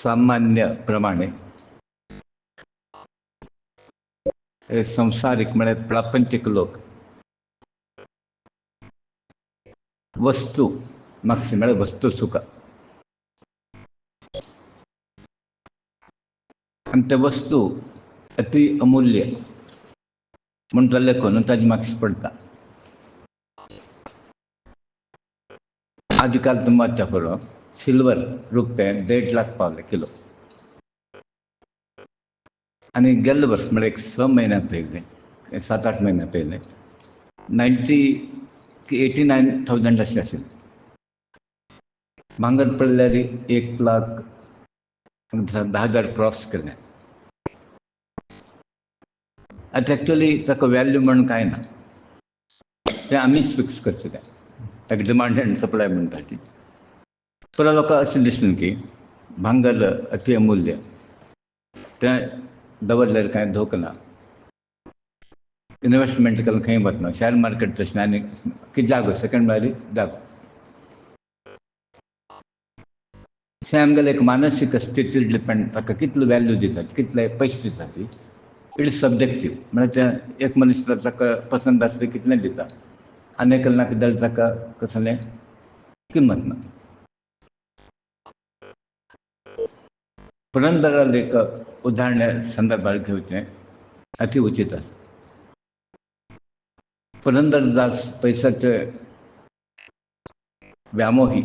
सामान्यप्रमाणे संसारिक म्हणजे प्रापंचिक लोक वस्तू मागची म्हणजे वस्तू सुख आणि त्या वस्तू अति अमूल्य म्हणून तो लेखून ताजी मागची पडता. आजकाल तुम्हाला बरोबर सिल्वर रुपये 1.5 लाख पावले किलो आणि गेल्ले वर्ष म्हणजे 6 महिन्या पहिले 7-8 महिन्या पहिले 89,000 असे असेल. भांगर पडल्यारी 1 लाख 10,000 क्रॉस केले. आता ॲक्च्युअली ताका व्हॅल्यू म्हणून काय ना ते आम्हीच फिक्स करचे काय ताका डिमांड अँड सप्लाय म्हणटा ती. पण लोकांक अशें दिसलें की भांगर अति अमूल्य तें दवरल्यार कांय धोक ना. इन्वेस्टमेंट केलें खंय वतना शेअर मार्केट तशें आनी कितें जागो सेकंड बायरी जागो तें आमगेलें एक मानसीक स्थितीर डिपेंड ताका कितलो व्हॅल्यू दितात कितले पयशे दितात ती इट इज सब्जेक्टीव. म्हणजे तें एक मनीस ताका पसंद आसलें कितलें दिता आनी एक नाका जाल्यार ताका कसलें किंमत ना. पुरंदराल एक उदाहरण संदर्भात घेवचें अति उचित आसा. पुरंदरदास पैशाचे व्यामोही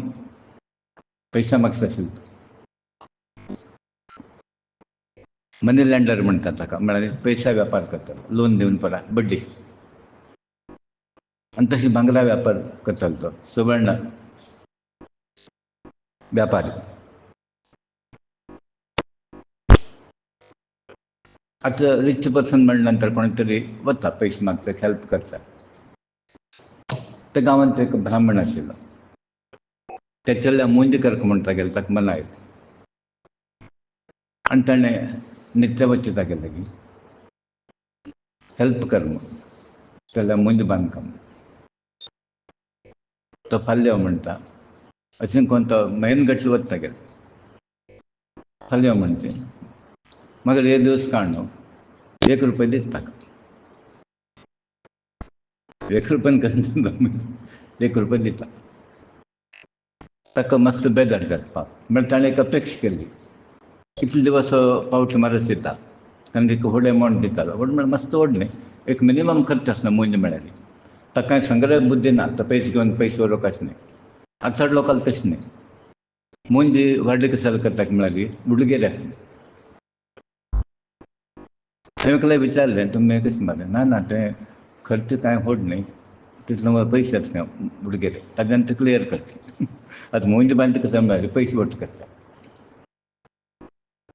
पैसा मागता आशिल्लो. मनी लँडर म्हणटात ताका म्हळ्यार पैसा वेपार करता लोन दिवन परां बड्डी आनी तशी भांगरा वेपार करतालो तो सुवर्ण व्यापारी. आतां रिच पर्सन म्हणल्या नंतर कोण तरी वता पयशे मागता हेल्प करता. त्या गांवांत एक ब्राह्मण आशिल्लो तेचेल्या मुंज करक म्हूण तागेलें ताका मनाय आनी ताणें नित्य वचचें तागे लागीं हेल्प कर म्हूण तेल्या मुंज बांदता. तो फाल्यां यो म्हणटा अशें कोन्न तो मैनगतीन वता तागेले फाल्यां यो म्हणटा मागीर एक दिवस काण न्हू 1 रुपया दिता ताका 1 रुपयान करना 1 रुपया दिता ताका मातसो बेजार जाता. म्हळ्यार ताणें एक अपेक्षा केली इतले दिवस पावटी मारस दिता ताणें एक व्हड एमावंट दितालो व्हड म्हळ्यार मातसो व्हड न्ही एक मिनिमम खर्च आसना मुंज म्हळ्यार ताका कांय संग्रह बुद्धी ना तो पयशे घेवन पयशे व्हरप अशें न्ही. आतां चड लोकांक तशें न्ही मुंज व्हडले कशाला करता म्हळ्यार उडगेर हांवें विचारलें तुमी कशें मारलें ना ना तें खर्च कांय व्हड न्ही तितलो पयशे आसना उडगेर ताज्यान तें क्लियर करचें. आतां मुंज बांदता कशें म्हळ्यार पयशे वट्ट करता.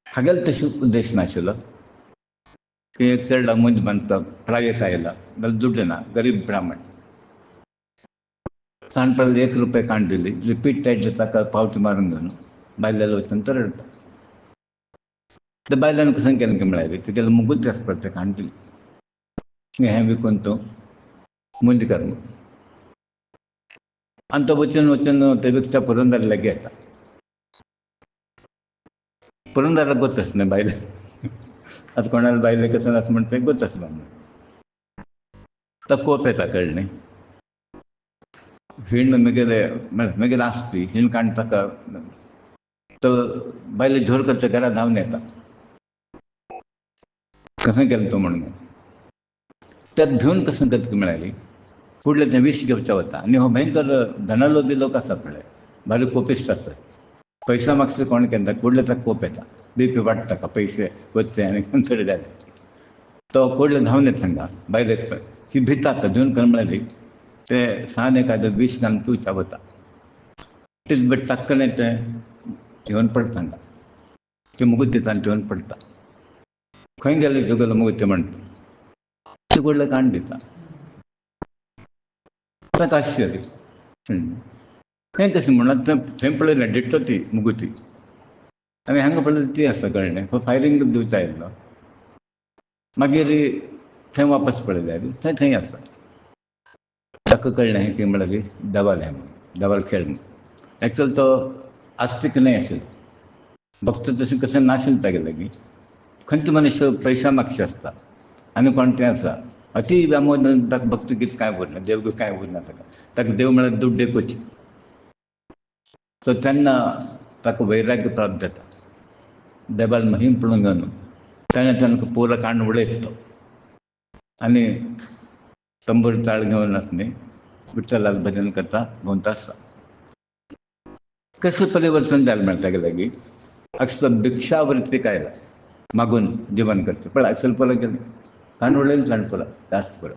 हागेलो तशें उद्देश नाशिल्लो की एक चेडला मुंज बांदता प्रायवेट आयला जाल्यार दुड्ड ना गरीब ब्राह्मण सांजपरले 1 रुपया काण दिली रिपीट तायडे ताका पावटी मारून घेवन बायलेलो वचून तो रडता. त्या बायलान कशें केलें म्हळ्यार तुगेलें मुगूत आसता तें काण दिलें हें विकून तूं मुंज कर म्हूण. आनी तो वचून वचून ते विकता पुरंदर लागीं येता. पुरंदराक गोच आसना बायले आतां कोणाले बायले कशें आसा म्हण तें गोच आसना तो कोप येता कळ्ळें न्ही. हीण म्हगेले आसती हीण काण ताका तो बायले झोर करता घरा धांवन येता कशें केलें तूं म्हणून त्यात भिवन कशें करता म्हळ्यार फुडलें तें विश घेवचें वता आनी हो भयंकर धनालोभी लोक आसा पळय भारी कोपिश्ट आसा. पैसा मागता कोण केन्ना फुडलें ताका कोप येता बीपी वाडटा ताका पयशे वचचे आनी थोडे जाले तो फुडलें धांवन येता हांगा बायलेक ही भिता भिवन कर म्हळ्यार तें सान एकादें विश घालून पिवचा वता तेच बट ताक्कणे तें घेवन पडटा हांगा तें मुगूत दिता आनी घेवन पडटा. खंय गेलें तुगेलो मुगूत म्हणटा तें फुडलें काण दिता ताका आश्चर्य हें कशें म्हणून थंय पळयलें डिट्टो ती मुगुती आनी हांगा पळयलें ती आसा कळ्ळें हो फायरींग दिवचा आयिल्लो मागीर थंय वापस पळयल्यार थंय थंय आसा. ताका कळ्ळें की म्हळ्यार दवाल हें म्हणून दवाल खेळ म्हणून. एक्चुअली तो आस्तिक न्हय आशिल्लो भक्त तशी कसं नाशिल गेलं की खंत मनुष्य पैसा मागचे असतात आणि कोणते असा अति व्यामोद ताका भक्त कितें काय बोलना देव काय बोलना ताका देव म्हळ्यार दूड देखूच. सो तेन्ना ताका वैराग्य प्राप्त जाता. देवाल महिम पळोवन घेवन ताणें तांकां पुरो कांड उडयता तो आनी तंबूर ताळ घेवन न्ही विठ्ठलाक भजन करता भोंवता आसता. कसं परिवर्तन जालें म्हणटा गेलं की अक्षर भिक्षावृत्ती काय मागून जीवन करते पण स्वल्पला गेले कांड उडयलें ताणें पुरो जास्त पुरो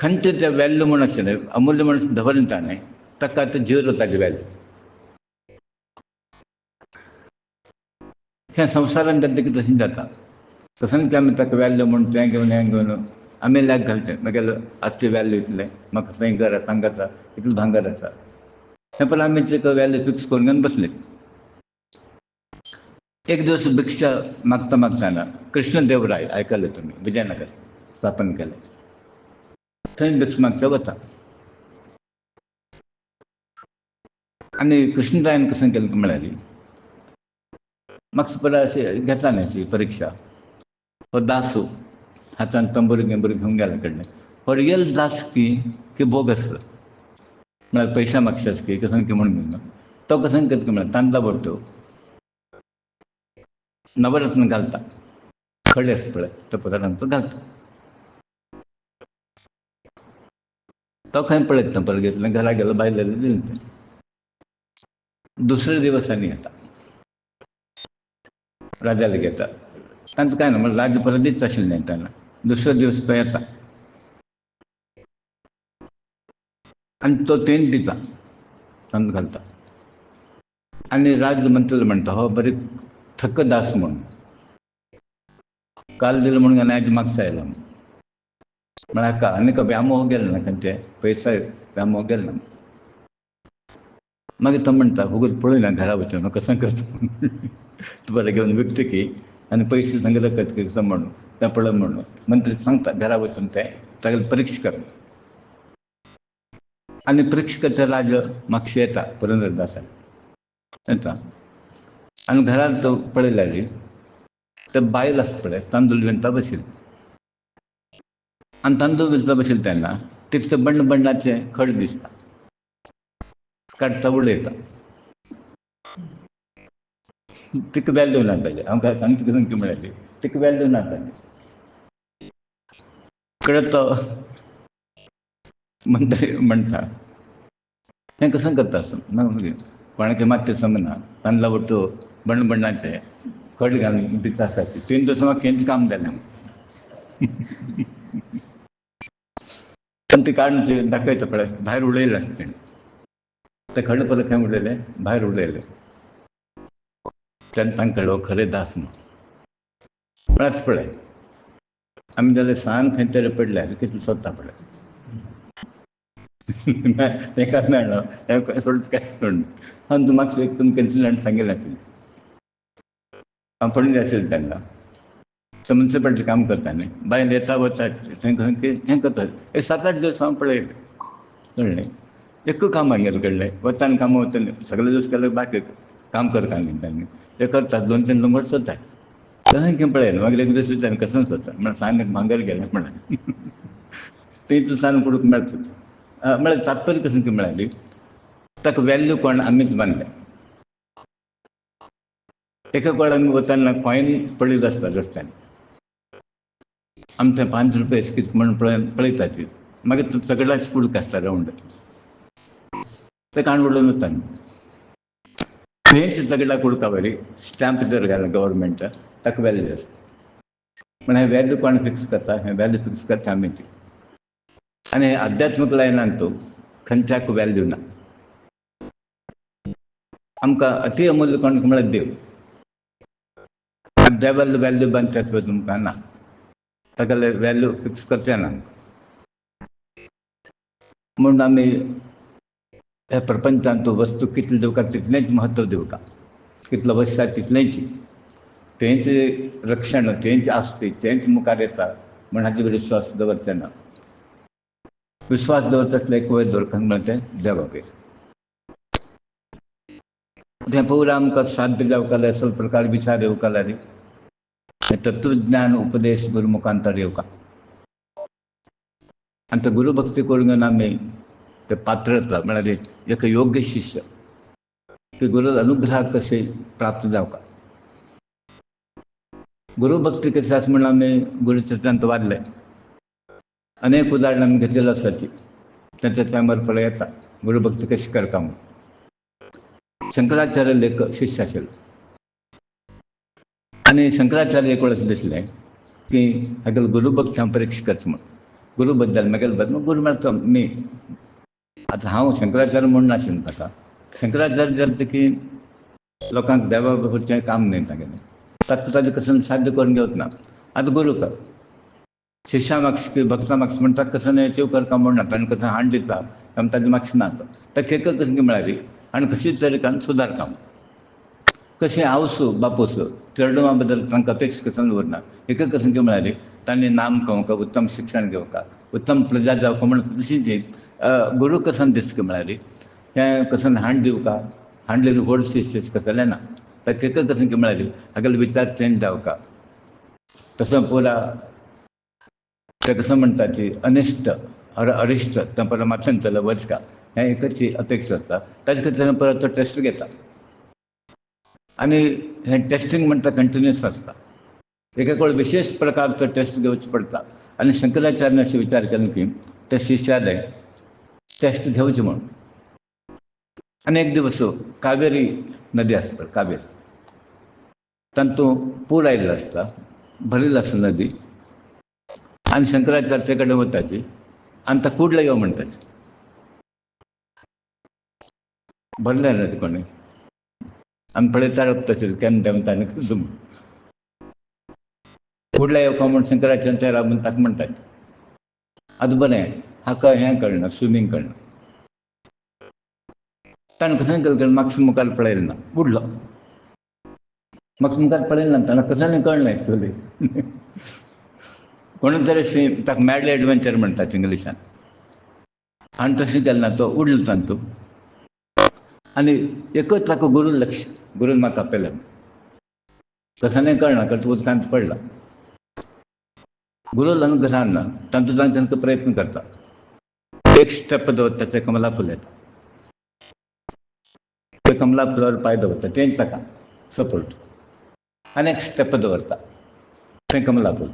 खंयचे ते व्हॅल्यू म्हूण आशिल्लें अमूल्य म्हणून दवरलें ताणें ताका आतां झिरो ताजी व्हॅल्यू. हें संवसारान जाता की तशें जाता तसोच की आमी ताका व्हॅल्यू म्हूण तें घेवन हें घेवन आमी लॅक घालचें मागीर आजची व्हॅल्यू इतलें म्हाका थंय घर आसा हांगा आसा इतलें भांगर आसा हें पण आमी ताका व्हॅल्यू फिक्स करून घेवन बसले. एक दिवस भिक्षा मागता मागताना कृष्णदेवराय आयकले तुमी विजयनगर स्थापन केलें थंय भिक्षा मागता वता आनी कृष्णरायान कशें केलें म्हळ्यार म्हाका परत अशें घेता न्ही अशी परिक्षा हो दासू हातान तंबूर गिंबूर घेवन गेले कडले हो रियल दास की बोगस म्हळ्यार पयशा मागशाच की कसं की म्हणून तो कसं करता म्हळ्यार तांदळा बोटो नवरत्न घालता खडे आसता पळय तो पदार्थान तो घालता तो खंय पळयत ना परत घेतलें घरा गेलो बायलें दिलें तें दुसरे दिवस आनी येता राजाले घेता तांचो काय ना म्हळ्यार राज्य परत दीत आशिल्लें न्ही तेन्ना दुसरे दिवस तो येता आनी तो तेंच दिता तांदूळ घालता आनी राज मंत्री म्हणटा हो बरें थक्क दास म्हूण काल दिलो म्हणून आनी आयज मागता आयलो म्हळ्यार हाका आनीक व्यामोह गेलो ना खंयचे पयसा व्यामोह गेलो ना मागीर तो म्हणटा उगोच पळयना घरा वचून कसं करता तूं बरें घेवन विकता की आनी पयशे संग्रह करता की कसं म्हणून तें पळय म्हणून मंत्री सांगता घरा वचून तें तागेली परिक्षा कर आनी परिक्षा करता राज म्हापशें येता पुरंदरदासान येता आनी घरांत तो पळयल्यार ते बायल आसता पळय तांदूळ विंनता बशिल्ली आनी तांदूळ विंचता बशिल्ली तेन्ना तिका ते बण्ण बण्णाचे खड दिसता काडटा उडयता तिका व्हॅल्यू ना ताजें हांव काय सांगता कितें की म्हळ्यार तिका व्हॅल्यू ना ताजें कळ्ळें तो मंत्री म्हणटा हें कसं करता आसूं कोणाक मातशें समजना तांदळा वटो बण्ण बण्णाचे खड घालून दिता आसा 3 दिवसां म्हाका हेंच काम जालें पण ते काडून ते दाखयता पळय भायर उडयलें आसता तेणें ते खडे परत खंय उडयले भायर उडयले तेन्ना तांकां कळ्ळें हो खरें दास म्हणून म्हळ्यार पळय आमी जाल्यार सान खंय तरी पडल्यार कितलें सोदता पळय तेका मेळना हें सोडटा काय सोडना आनी तूं म्हाका एक तुमकां कॅन्सिलंट सांगिल्लें आसलें हांव पणजे आशिल्लो तेन्ना तो मुन्सिपाल्टी काम करता न्ही बायल येता वता थंय खंय हें करता एक 7-8 दीस हांव पळयलें कळ्ळें एक्क काम आमगेलें कळ्ळें वता आनी कामां वचून सगळे दीस केल्यार बाकी काम करता तेंच्यांनी ते करता 2-3 नंबर सोदता तशें खंय पळयलें मागीर एक दीस विचारलें कसो सोदता म्हळ्यार सान एक भांगर गेलें म्हळें तें सान करूंक मेळटा म्हळ्यार तात्पर्य कशें की म्हळ्यार ताका व्हॅल्यू कोण आमीच बांदल्या एका कडेन वताना कॉयन पडीत आसता रस्त्यान आमी थंय 5 रुपया कितें म्हण पळयता ती मागीर तो सगळ्याच कुडको आसता रावंड ते काण उडोवन वता तेंच सगळ्या कुडका वयली स्टॅम्प जर घालो गव्हर्मेंट ताका व्हॅल्यू आसता पूण हें व्हॅल्यू कोण फिक्स करता हें व्हॅल्यू फिक्स करता आमीच आनी हे आध्यात्मीक लायनान तूं खंयच्याक व्हॅल्यू ना आमकां अती अमुल्य कोण म्हळ्यार देव देवाली व्हॅल्यू बांदता पळय तुमकां ना ताका व्हॅल्यू फिक्स करचें ना म्हणून आमी ह्या प्रपंचान तूं वस्तू कितली दिवका तितलेंच म्हत्व दिवता कितलो वैसा तितलेंच तेंच रक्षण तेंच आसती तेंच मुखार येता म्हण हाजेर विश्वास दवरचें ना विश्वास दवरता तसलें एक वयर दवरता म्हळ्यार तें देवाचेर तें पळोवन आमकां साध्य जावंक लागलें, असो प्रकार विचार येवंक लागले. तत्वज्ञान उपदेश गुरुमुखांतर येवका आनी तो गुरू भक्ती करून घेवन आमी ते पात्र जाता, म्हळ्यार एक योग्य शिष्य की गुरू अनुग्रहाक कशें प्राप्त जावका. गुरू भक्ती कशी आसा म्हणून आमी गुरुचरित्रांत वाचलें. अनेक उदाहरणां आमी घेतलेली आसात, तांच्या टायमार फळां येता गुरू भक्ती कशी करता म्हणून. शंकराचार्य एक शिष्य आशिल्लो आनी शंकराचार्य एक वेळ अशें दिसलें की हागेलो गुरू भक्ती हांव परीक्षा करचें म्हणून. गुरू बद्दल म्हगेले बद्दल गुरू म्हळ्यार तो मी. आतां हांव शंकराचार्य म्हूण नाशिल्लो ताका. शंकराचार्य जालें की लोकांक देवा भोंवतणचें काम न्ही तागेलें, ताका ताजें कसं साध्य करून घेवच ना. आतां गुरू कर, शिश्या मागता भक्तां मागता म्हणटा कसं अचीव करता म्हणना, ताणें कसं हांड दिता आमी ताजें मागचें ना. ताका एक कशी मेळ्ळी आनी कशीच तरीकान सुदारता. कशें आवसू बापूसू चेडवां बद्दल तांकां अपेक्षा कसन दवरना. एक कसन मेळ्ळी तांणी नाम खावंका, उत्तम शिक्षण घेवका, उत्तम प्रजा जावका म्हणून तशीं जी गुरू कसन दिसता मेळ्ळी. तें कसन हांड दिवका, हांड दिवन व्हड शिश्य कसलें ना. ताका एक कसन मेळ्ळी हागेलो विचार चेंज जावका. तसो पुरा ते कसं म्हणटा की अनिश्ट अरिश्ट तें परमात्म्यान चलप वचका, हें एकच अपेक्षा आसता. ताजे खातीर परत तो टेस्ट घेता आनी हें टेस्टींग म्हणटा कंटिन्युअस आसता. एक वेळ विशेष प्रकारचो टेस्ट घेवचो पडटा. आनी शंकराचार्यान अशें विचार केलो की ते शिश्याले टेस्ट घेवचें म्हणून. आनी एक दीस कावेरी नदी आसता पळय, कावेरी तातूंत पूर आयिल्लो आसता, भरिल्लो आसता नदी. आनी शंकराचार्य ते कडेन वताची आनी ताका कुडलो यो म्हणटाची. भरलें नदी कोणी आमी पळयता तशें केन्ना देंवता आनी कसो कुडला येवका म्हूण शंकराचार्य ते राबून ताका म्हणटात. आतां बरें हाका हें कळना, स्विमींग कळना. ताणें कशें केलें म्हाका मुखार पळयलें ना, बुडलो. म्हाका मुखार पळयलें ना, ताणें कशें कळना एक्चुअली. कोणूय तरी ताका मॅड एडवेंचर म्हणटात इंग्लिशान. आनी तशें केलें ना, तो उडलो तातूंत. आनी एकच ताका गुरू लक्ष, गुरून म्हाका आपयलें. कशें कळना तो उदकांत पडला. गुरू अनुग्रहान तातूंतल्यान तांकां प्रयत्न करता. एक स्टेप दवरता ते कमला फूल येता. ते कमला फुलार पांय दवरता तेंच ताका सपोर्ट. आनी एक स्टेप दवरता थंय कमला फूल.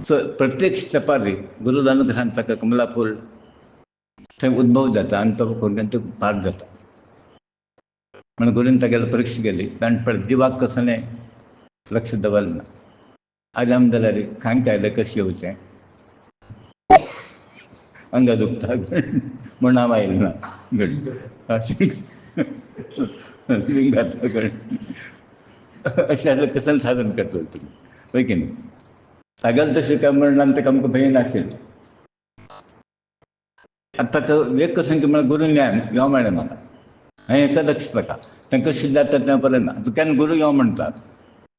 सो प्रत्येक स्टेपार गुरू अनुग्रहान ताका कमला फूल थंय उद्भव जाता आनी तो कोणें पार जाता. म्हणून गुरून तागेली परीक्षा गेली. ताणें पळय जिवाक कसलें लक्ष दवरलें ना. आज आमी जाल्यार खांक आयलें कशें येवचें, अंग दुखता म्हूण हांव आयलो ना. अशें जाल्यार कशें साधन करतलो तुमी, पळय की न्ही. तागेलें तशें काय म्हणून ताका आमकां भंय नाशिल्लो. आतां ताका एक कसं म्हळ्यार गुरून यो मेळ्ळें म्हाका. हांवें एकच लक्ष ताका तें कशें जाता तें पळयना. केन्ना गुरू यो म्हणटा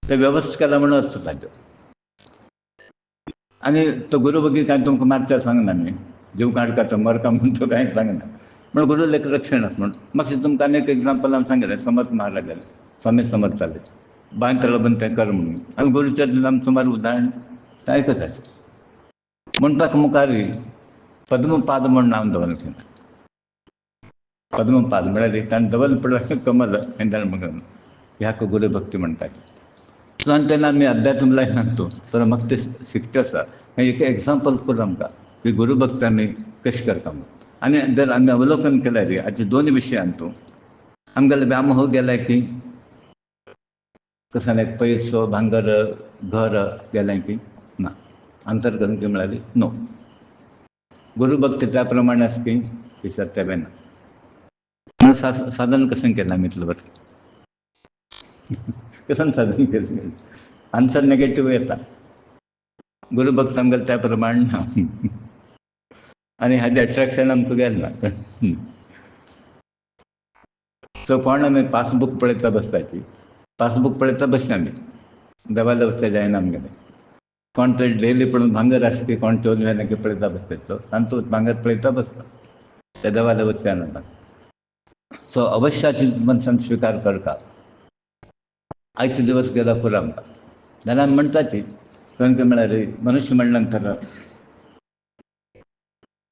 ते वेवस्था केला म्हणून आसता ताज्यो. आनी तो गुरू बगी कांय तुमकां मारता सांगना न्ही, जीव काडटा तो मरता म्हणून तो कांय सांगना. म्हण गुरू लेक रक्षण आसा म्हूण. मातशें तुमकां आनी एक एग्जांपल हांव सांगलें. समर्थ महाराजालें, स्वामी समर्थ जाले बांय तळबंद तें कर म्हणून. आनी गुरूचें आमी सुमार उदाहरण तें आयकता. म्हूण ताका मुखार पद्मपाद म्हूण नांव दवरलें तेणें. पद्मपाद म्हळ्यार ताणें दवरलें पळय कमल हें ताणें म्हणून ह्याक गुरू भक्ती म्हणटात. सो आनी तेन्ना आमी अध्यात्म लायनात तर म्हाका तें शिकता आसा. हें एक एग्जांपल करून आमकां की गुरू भक्ती आमी कशें करता म्हणून. आनी जर आमी अवलोकन केल्यार हाचे दोन विशयांत आमगेलो व्याम हो गेला की कसं एक पयसो भांगर घर गेलें की ना, अंतर करून की म्हळ्यार नो. गुरू भक्ती त्या प्रमाणे आसा की सत्य ना. म्हणून साधन कशें केलें आमी इतलें वर्स कसन साधन केलें. आन्सर नेगेटीव येता. गुरू भक्ती आमगेलें त्या प्रमाणे ना. आनी हाजें एट्रेक्शन आमकां गेलें ना. सो कोण आमी पासबूक पळयता बसपाची, पासबूक पळयता बसना आमी. देवाले वचचें जायना आमगेलें. कोण तरी डेली पळोवन भांगर आसा की कोण चोरून व्हेलें की पळयता बसपाचो. तातूंत भांगर पळयता बसता. ते देवाले वचचें ना. सो अवश्याची मनसान स्वीकार करता आयचे दिवस गेला पुरो आमकां जाल्यार आमी म्हणटा ती तांकां म्हळ्यार मनुश्य म्हणल्या नंतर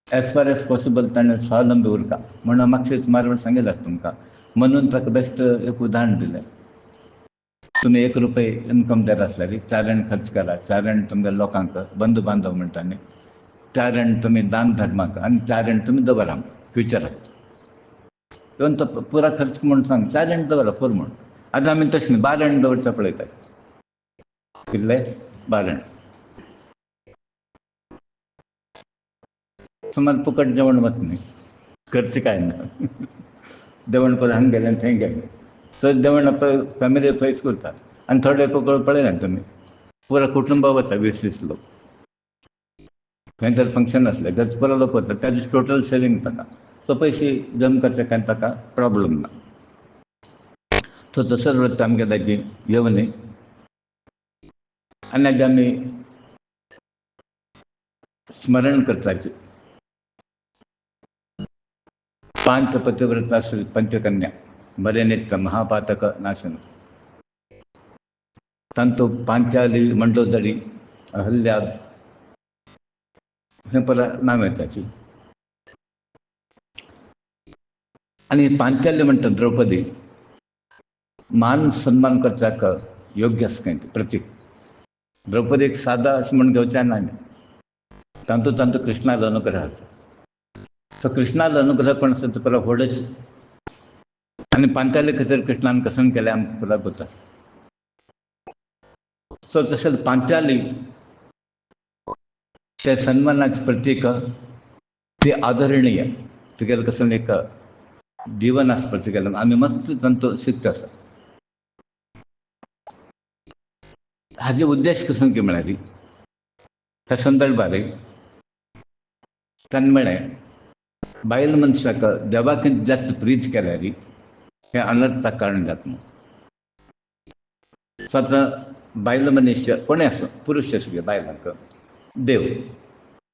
एज फार एज पॉसिबल ताणें स्वावलंबी उरता म्हणून मागचे सुमार वेळ सांगितलं तुमकां म्हणून ताका बेस्ट एक उदाहरण दिलें तुम्ही 1 रुपये इन्कम देत असल्यार 4 जाण खर्च करा 4 जाण तुमच्या लोकांक बंधू बांधव म्हणटा न्ही 4 जाण तुमी दान धर्माक आनी 4 जाण तुमी दवरा फ्युचराक येवन तो पुरा खर्च म्हणून सांग 4 जाण दवरा फूल म्हणून आतां आमी तशें न्ही 12 जाण दवरचा पळयतात कितले 12 जाण सुमार फुकट जेवण वच न्ही खर्च काय ना जेवण करून हांगा गेले आनी थंय गेले तर जेवण फॅमिली पयस करतात आनी थोडे कोकळ पळयना तुमी पुरो कुटुंब वता 20-20 लोक खंय तर फंक्शन आसलें तर पुरो लोक वता ताजे टोटल सेवींग ताका तो पयशे जम करचे काय ताका प्रॉब्लम ना तो तसोच वता आमगे ताची येवनी आनी हाजे आमी स्मरण करपाचें 5 पतिव्रता पंचकन्या बरे नित्य महापातक नाशन तांतू पांचाली मंडोदरी अहल्या हें परत नांव येताची आनी पांचाली म्हणटा द्रौपदी मान सन्मान करचाक योग्य आसा खंय प्रतीक द्रौपदीक सादा अशें म्हण घेवचें ना तांतू कृष्णाचो अनुग्रह आसा तो कृष्णाचो अनुग्रह कोण आसा तो परत व्हडच आनी पांचाली खातीर कृष्णान कसन केलें आमकां पुराय गोच आसा सो तशेंच पांचाली ते सन्मानाचें प्रतीक ती आदरणीय तुगेलें कसन एक जीवन आसपाचें गेलें आमी मस्त तांचो शिकता आसा हाजे उद्देश कसो की म्हळ्यार ह्या संदर्भार ताणें म्हळें बायल मनशाक देवाकीन जास्त प्रीच केल्यार हें अनर्थाक कारण जाता म्हणून सो आतां बायल मनीस कोणें आसूं पुरुश आसूं गे बायलांक देव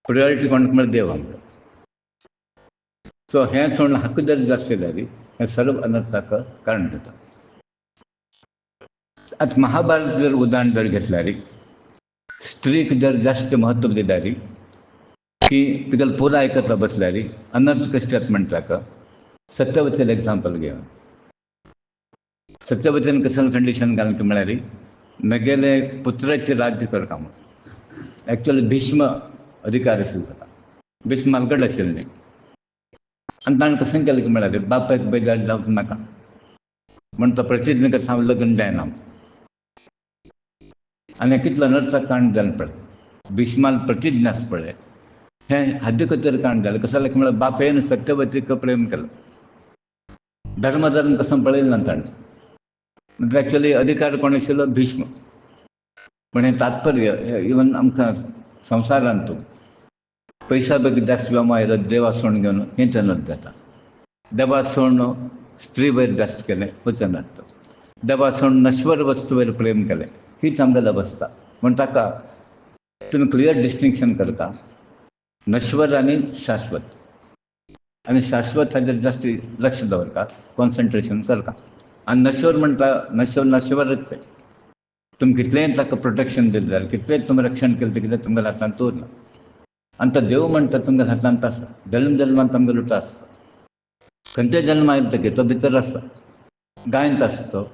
प्रायोरिटी कोणाक म्हळ्यार देव आमकां सो हें सोडून हक्क जर जास्त जाल्यार हें सर्व अनर्थाक कारण जाता आतां महाभारत जर उदाहरण जर घेतल्यार स्त्रीक जर जास्त म्हत्व दिल्यार की तुगेलें पुरो आयकतलो बसल्यार अनर्थ कशें जाता म्हणटाक सत्यवतीचें एग्जाम्पल घेवन सत्यवतीन कसं कंडिशन घालून की म्हळ्यार म्हगेले पुत्राचें राज्य करता म्हणून एक्चुअली भीष्म अधिकार आशिल्लो ताका भीष्म मालगड आशिल्लें आनी ताणें कशें केलें की म्हळ्यार बापायक बेजार जावंक नाका म्हण तो प्रतिज्ञ करता हांव लग्न जायना आनी कितलो अनर्थाक कारण जालें पळय भीष्माल प्रतिज्ञ आसा पळय हें हाजे खातीर कारण जालें कशें जालें की म्हळ्यार बापायन सत्यवतीक प्रेम केलो धर्म कसो पळयलो ना ताणें एक्चुअली अधिकार कोण आशिल्लो भीष्म पण हें तात्पर्य इवन आमकां संवसारांत पयसा बेगी जास्त व्योमा आयलो देवा सोडून घेवन हेंच अनर्थ जाता देवा सोडून स्त्री वयर जास्त केलें वचन अर्थ देवा सोडून नश्वर वस्तू वयर प्रेम केलें हीच आमगेली अवस्था म्हण ताका तुमी क्लियर डिस्टिंक्शन करता नश्वर आनी शाश्वत हाजेर जास्त लक्ष दवरता कॉन्सन्ट्रेशन करता आनी नश्वर म्हणटा नश्वरच तें तुमी कितलेंय ताका प्रोटेक्शन दिलें जाल्यार कितलेंय तुमी रक्षण केलें कितें तुमगेल्या हातांत उरना आनी तो देव म्हणटा तुमगेल्या हातांत आसा जल्म जल्मांत आमगेलो लुटो आसता खंयच्याय जल्म आयतकीर तो भितर आसा गायंत आसा तो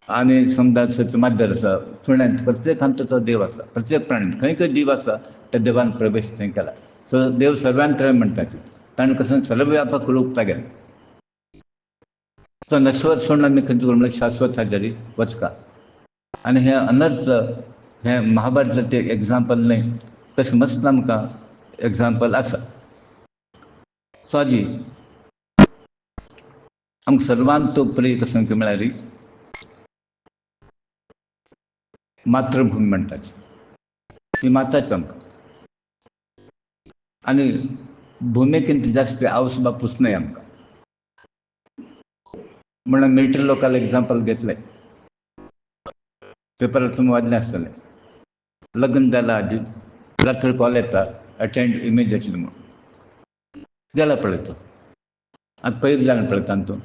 आनी समजा माद्दर आसा सुण्यात प्रत्येकांत तो देव आसा प्रत्येक प्राणींत खंय खंय जीव आसा त्या देवान प्रवेश थंय केला सो देव सर्वांतराय म्हणटा ताणें कसं सर्वव्यापक रूप तागेलें तो नश्वर सोडून आमी खंयचे करूं म्हणल्यार शाश्वत हाजेर वचका आनी हें अनर्थ हें महाभारताचें एग्जाम्पल न्हय तशें मस्त आमकां एग्जाम्पल आसा सो हाजी आमकां सर्वांत प्रिय कसं की म्हळ्यार मातृभूमी म्हणटात ही माताच आमकां आनी भुमीकिंत जास्त आवस बापूस न्हय आमकां म्हणून मिलिटरी लोकांक एग्जाम्पल घेतलें पेपरार तुमी वाचलें आसतलें लग्न जालां हाजी रात्री कॉल येता अटेंड इमिजिएटली म्हणून गेला पळय तो आता पयलीं जाण पळयता तूं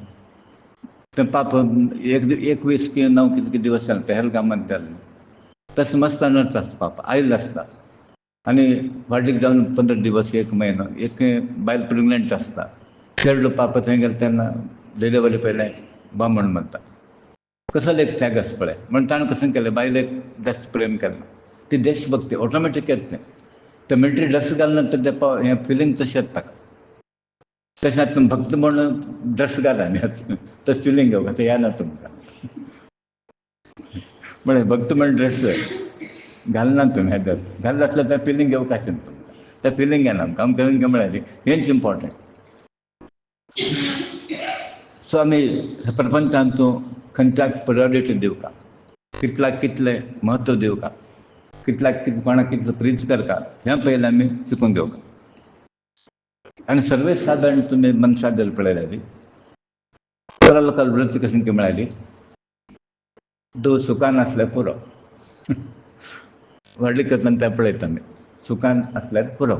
तें पाप 21 की 9 कितें दिवस जाले पहलगामांत जाल्ले तसं मस्त अनर्थ आसता पाप आयिल्लो आसता आनी वाडीक जावन 15 दिवस 1 म्हयनो एक बायल प्रेग्नंट आसता चेडूं पाप थंय गेलो तेन्ना डिलिव्हरी पयलें बामण म्हणटा कसलो एक त्याग आसा पळय म्हण ताणें कसं केलें बायलेक जास्त प्रेम केलें ती देशभक्ती ऑटोमॅटीक येता तें मिलिटरी ड्रेस घालना तर तें हें फिलींग तशें येता ताका तशें आतां भक्त म्हणून ड्रेस घाला न्ही तशें फिलींग घेवं तें येना तुमकां म्हळ्यार भक्त म्हण ड्रेस घालना तुमी हेदर घाल्लो आसल्यार तें फिलींग घेवं कशें तुमकां तें फिलींग येना आमकां फिलींग म्हळ्यार हेंच इम्पॉर्टंट सो आमी ह्या प्रपंचांत तूं खंयच्याक प्रायोरिटी दिवका कितल्याक कितलें म्हत्व दिवका कितल्याक कितें कोणाक कितलो प्रीत करता हें पयलें आमी शिकून घेवका आनी सर्वे सादारण तुमी मनशाक जर पळयल्यार बऱ्या लोकांक वृत्ती कशी मेळाली सुखान आसल्यार पुरो व्हडले करतना तें पळयता आमी सुखान आसल्यार पुरो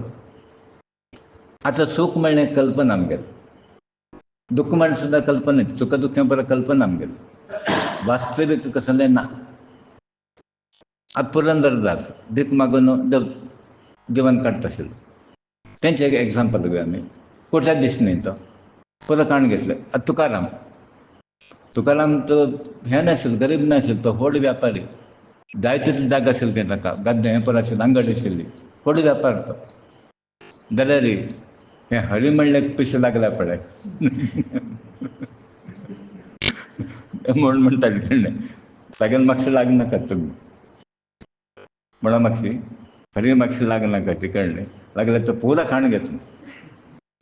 आतां सूख म्हणलें कल्पना आमगेली दुख्ख म्हण सुद्दां कल्पना सुख दुख्खां परस कल्पना आमगेली वास्तवीक कसलें ना आतां पुरंदरदास भीक मागून देव जिवन काडटा आशिल्लो तेंचें एक एग्जाम्पल घेवया आमी कोट्या दिस न्ही तो पुरो काण घेतले आतां तुकाराम तो हें नाशिल्लो गरीब नाशिल्लो तो व्हड व्यापारी जायते जाग आशिल्ले ताका गद्दे हें पळय आशिल्लें आंगड आशिल्ली व्हड वेपार तो जाल्यार हें हळी म्हणलें पिशें लागल्या पळय म्हूण म्हणटाले कळ्ळें सगळ्यांक म्हापशें लागनाका तुमी म्हणून मातशी हरी म्हापशें लागनाका ती कळ्ळें लागल्यार तो पुरो खाण घेतलो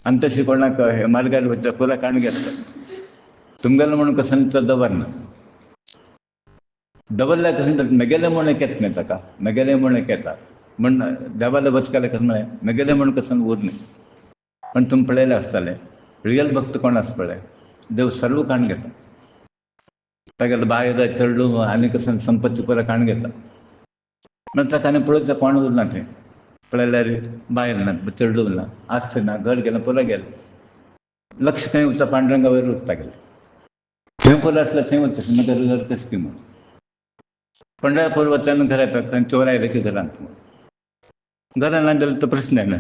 आनी तशें कोणाक मार्गार वयता पुरो खाण घेतलो तुमगेलो म्हणून कसं तो दवरना दवरल्यार कसं मगेलें म्हूण एक येता न्ही ताका मगेलें म्हूण एक येता म्हण देवाले बस केलें कसं म्हळें मगेलें म्हूण कसं उरलें पण तुमी पळयलें आसतलें रियल भक्त कोण आसा पळय देव सर्व खाण घेता तागेलो बायल चेडूं आनी कसं संपत्ती पुरो खाण घेता म्हण ताका आनी पळोवचें कोण उरना थंय पळयल्यार बायल ना चेडूं ना आस्त ना घर गेलें पुरो गेलें लक्ष खंय उरता पांडुरंगा वयर उरता गेलें थंय पुरो आसल्यार थंय वचचें नगर घर कशें की म्हूण पंढरपूर वचना घरा येता थंय चोर आयले की घरांत घरान ना जाल्यार तो प्रश्न येना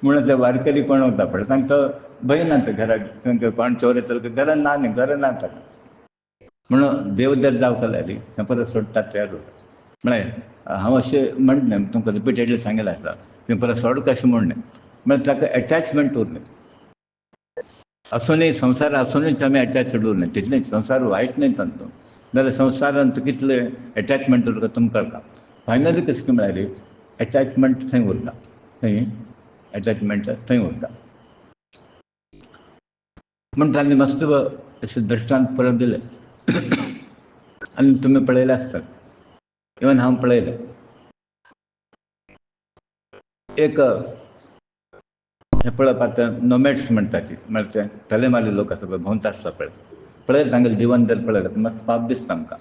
म्हणून ते वारकरी कोण वता पळय तांकां भंय ना ते घराक कोण चोर येतलो घरान ना न्ही घरां ना ताका म्हणून देव जर जावं जाल्यार हें परत सोडटा तयार उरता म्हळ्यार हांव अशें म्हणना तुमकां रिपिटेडली सांगलें आसा तें परत सोड कशें म्हूण न्ही म्हळ्यार ताका एटॅचमेंट उरलें आसुनूय संवसार आसुनूय आमी एटॅचड उरलें तितलेंच संवसार वायट न्ही तांचो जाल्यार संवसारांत कितलें एटॅचमेंट उरता तुमकां कळटा फायनली कशें म्हळ्यार एटॅचमेंट थंय उरता थंय एटॅचमेंट थंय उरता म्हण तांणी मस्त अशें दृश्टांत पळोवन दिलें आनी तुमी पळयलें आसतलें इवन हांव पळयलें एक हें पळप आतां नोमॅड्स म्हणटा ती म्हळ्यार ते तलेमारी लोक आसा पळय भोंवता आसता पळय पळयलें तांगेलें जिवन जर पळयलें मातसो पाप दिसता आमकां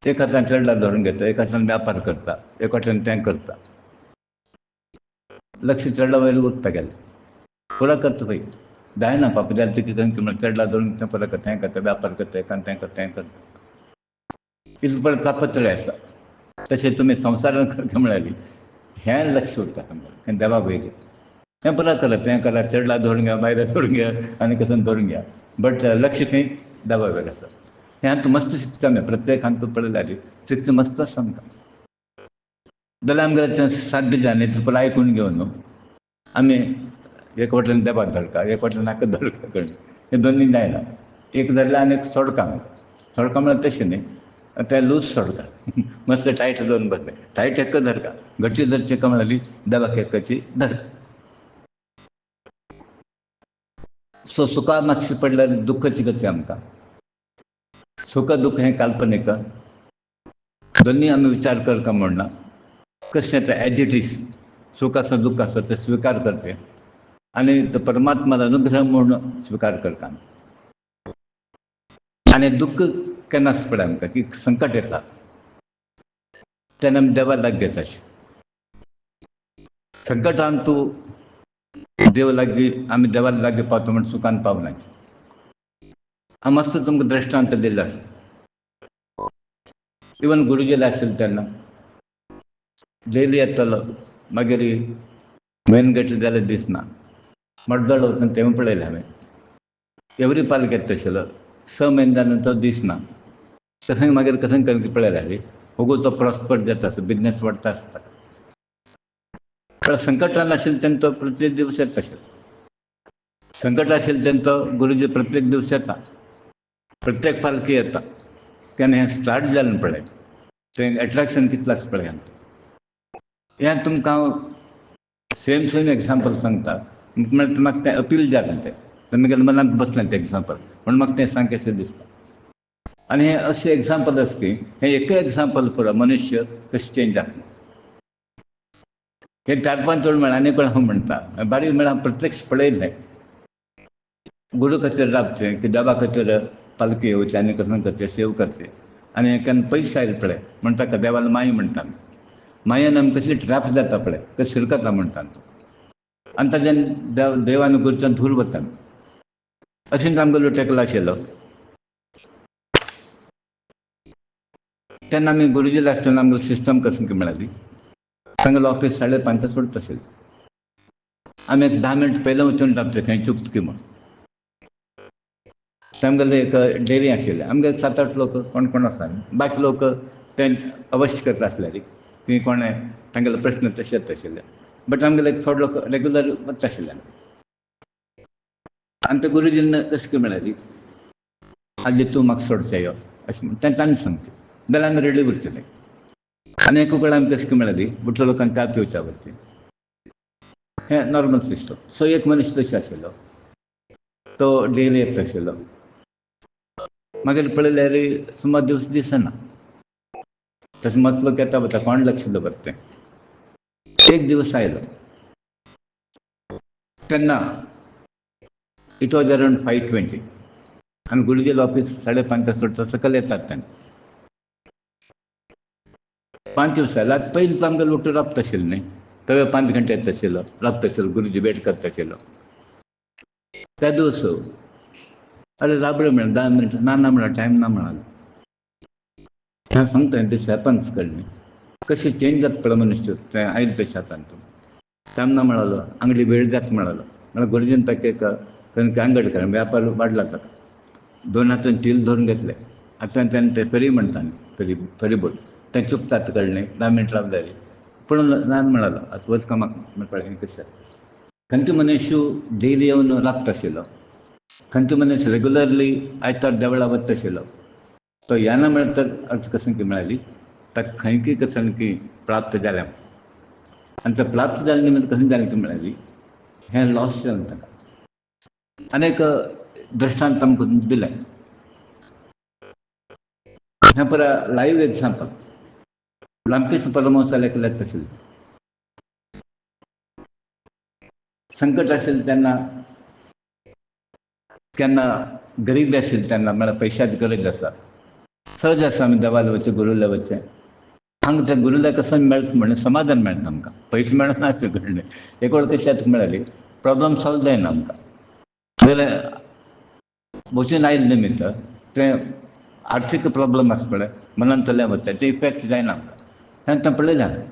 एक हातान चेडलां धरून घेता एक हातान व्यापार करता एक वाटेन तें करता लक्ष चेडला वयर उरता गेलें पुरो करता पळय जायना पाप जाल्यार कितें म्हण चेडलां धरून तें पुरो करता हें करता व्यापार करता एकान तें करता हें करता इतलें पळय तापत्रय आसा तशें तुमी संवसारान करता म्हळ्यार हें लक्ष उरता तुमकां देवा वयलें हें पुरो करप हें करा चेडलां धरून घ्या बायलां धरून घ्या आनी कसं धरून घ्या बट लक्ष खंय देवा वयर आसा हें आतां मस्त शिकता आमी प्रत्येक हांगा तूं पळयल्यार शिकता मस्त आसता आमकां जाल्यार आमगेलें साध्य दिल्यार न्ही पुरो आयकून घेवन आमी एक वटेन देवाक धरता एक वटेन नाका धरता कळ्ळें हें दोनूय जायना एक धरल्यार आनी एक सोडका म्हळ्यार तशें न्ही तें लूज सोडका मस्त टायट धरून बसलें टायट एक धरता घट्टी धरचें काय म्हळ्यार देवाक एकाची धरता सो सुखां मातशी पडल्यार दुख्खाची गती आमकां सुख दुख्ख हें काल्पनीक दोनूय आमी विचार करता म्हणना कशें येता एज इट इज सूख आसा दुख्ख आसा तें स्विकार करचें आनी तो परमात्मा अनुग्रह म्हूण स्विकार करता आनी दुख्ख केन्ना आसता पळय आमकां की संकट येता तेन्ना आमी देवा लाग घेता संकटांत तूं देव लागी आम्ही देवाला लागे पावतो म्हणून चुकान पावनाय. हा मस्त तुमकां दृश्टांत दिला आसा. इवन गुरुजीला आशिल्लो तेन्ना डेली येतालो, मागीर मेन गेट जाल्यार दिसना, मड्डळ वचून तेव्हा पळयलें हांवें. एवरी पालक येता तशेलो 6 म्हयने जाले तो दिसना. कसं मागीर कसं पळयलें हांवें, होगो तो प्रॉस्पर जाता आसता, बिजनेस वाडटा आसता. पण संकटान आशिल्लो तेन्ना तो प्रत्येक दिवस येता आशिल्लो. संकट आशिल्लो तेन्ना तो गुरुजी प्रत्येक दिवस येता, प्रत्येक पालखी येता. तेन्ना हें स्टार्ट जालें पळय, थंय एट्रॅक्शन कितलें आसा पळय. हें तुमकां हांव सेम एग्जांपल सांगता, म्हणल्यार म्हाका तें अपील जालें तें. म्हगेल्या मनांत बसलें तें एग्जांपल, म्हणून म्हाका तें सांगचें दिसता. आनी हें अशें एग्जांपल आसा की हें एकूय एग्जांपल पुरो मनुश्य कशें चेंज जाता. हे 4-5 वेळ म्हळ्यार आनी कोण हांव म्हणटा, बारीक म्हळ्यार प्रत्यक्ष पळयलें. गुरू खातीर राबचें की देवा खातीर पालखी येवची आनी कसं करचें सेव करचें. आनी हें केन्ना पयशे आयले पळय म्हण ताका देवाला माई म्हणटा आमी. मायेन आमी कशी ट्रॅप जाता पळय, कशें शिरकता म्हणटा आमी. आनी ताच्यान देव आनी गुरूच्यान दूर वता. अशेंच आमगेलो तेंकलो आशिल्लो. तेन्ना आमी गुरुजीला आसतना आमगेलो सिस्टम कसं मेळ्ळी. सांगलें ऑफिस 5:30 सुट्टा आशिल्लें. आमी एक 10 मिनट पयलें वचून रावतले खंय चुकता की म्हूण. आमगेलें एक डेरी आशिल्लें, आमगे 7-8 लोक कोण कोण आसा. बाकी लोक ते अवश्य करता आसलेली, की कोण तांगेले प्रश्न तशेंच आशिल्ले. बट आमगेले थोडे लोक रेग्युलर वता आशिल्ले. आनी ते गुरुजीन कशें की मेळ्ळी, आजी तूं म्हाका सोडचें यो अशें म्हणून तांणी सांगलें. जाल्यार आमी रेडी उरतले. आनी एक वेळ आमी कशें की मेळ्ळी, बुटल्या लोकांक च्या पिवच्या वरची. हें नॉर्मल सिस्टम. सो एक मनीस तसो आशिल्लो, तो डेली येता आशिल्लो. मागीर पळयल्यार सुमार दीस दिसना. तशें मत लोक येता वता, कोण लक्ष दवरता तें. एक दिवस आयलो, तेन्ना इट वॉज अरावंड 5:20 आनी गुरुजील ऑफीस 5:30 सुट्टा सकयल येतात तेन्ना. 5 दीस जाल्यार पयलीं तो आमगेलो उठून राबता आशिल्लो न्ही, तो 5 घंटे येता आशिल्लो, राबता आशिल्लो, गुरुजी वेट करता आशिल्लो. त्या दिवस अरे राबळे म्हळ्यार 10 मिनट ना ना म्हळ्यार टायम ना म्हणालो. हांव सांगता दीस हॅपन्स कळ्ळें. कशें चेंज जाता पळय मनुश्य तें आयले तशें आतां. टायम ना म्हणालो, अंगडी वेळ जाता म्हणालो. म्हळ्यार गुरुजीन ताका एक अंगड केलें, व्यापार वाडला ताका. 2 हातान टील धरून घेतले. आतां तेन्ना ते फेरी म्हणटा न्ही, फेरीबोट तें चुकतात कळ्ळें. 10 मिनट रावलें पूण ना म्हणालो, आतां वच कामाक कळ्ळें कशें. खंयचो मनीस डेली येवन राबता आशिल्लो, खंयचो मनीस रेग्युलरली आयतार देवळा वता आशिल्लो, तो येना म्हळ्यार तर अर्थ कशें की मेळ्ळी, ताका खंय कशें की प्राप्त जालें. आनी तें प्राप्त जाले निमित्त कशें जालें की मेळ्ळी, हें लॉस जालें ताका. आनीक दृश्टांत आमकां दिलें. हें पळय लायव्ह एग्जांपल. रामकृष्ण परमहंसाल एकल्याच आशिल्ले. संकट आशिल्लें तेन्ना, केन्ना गरिबी आशिल्ली तेन्ना म्हळ्यार पयशांची गरज आसा, सहज आसा आमी देवाला वचचें, गुरुला वचचें. हांगा त्या गुरुला कसं मेळटा म्हणून समाधान मेळटा आमकां, पयशे मेळना अशें कळ्ळें. एक वेळ कशें जाता मेळ्ळी, प्रॉब्लम सॉल्व जायना आमकां. जाल्यार वचून आयले निमित्त तें आर्थीक प्रॉब्लम आसा पळय, मनांतल्यान वता तें इफेक्ट जायना आमकां. हें तें पळयलें हांवें.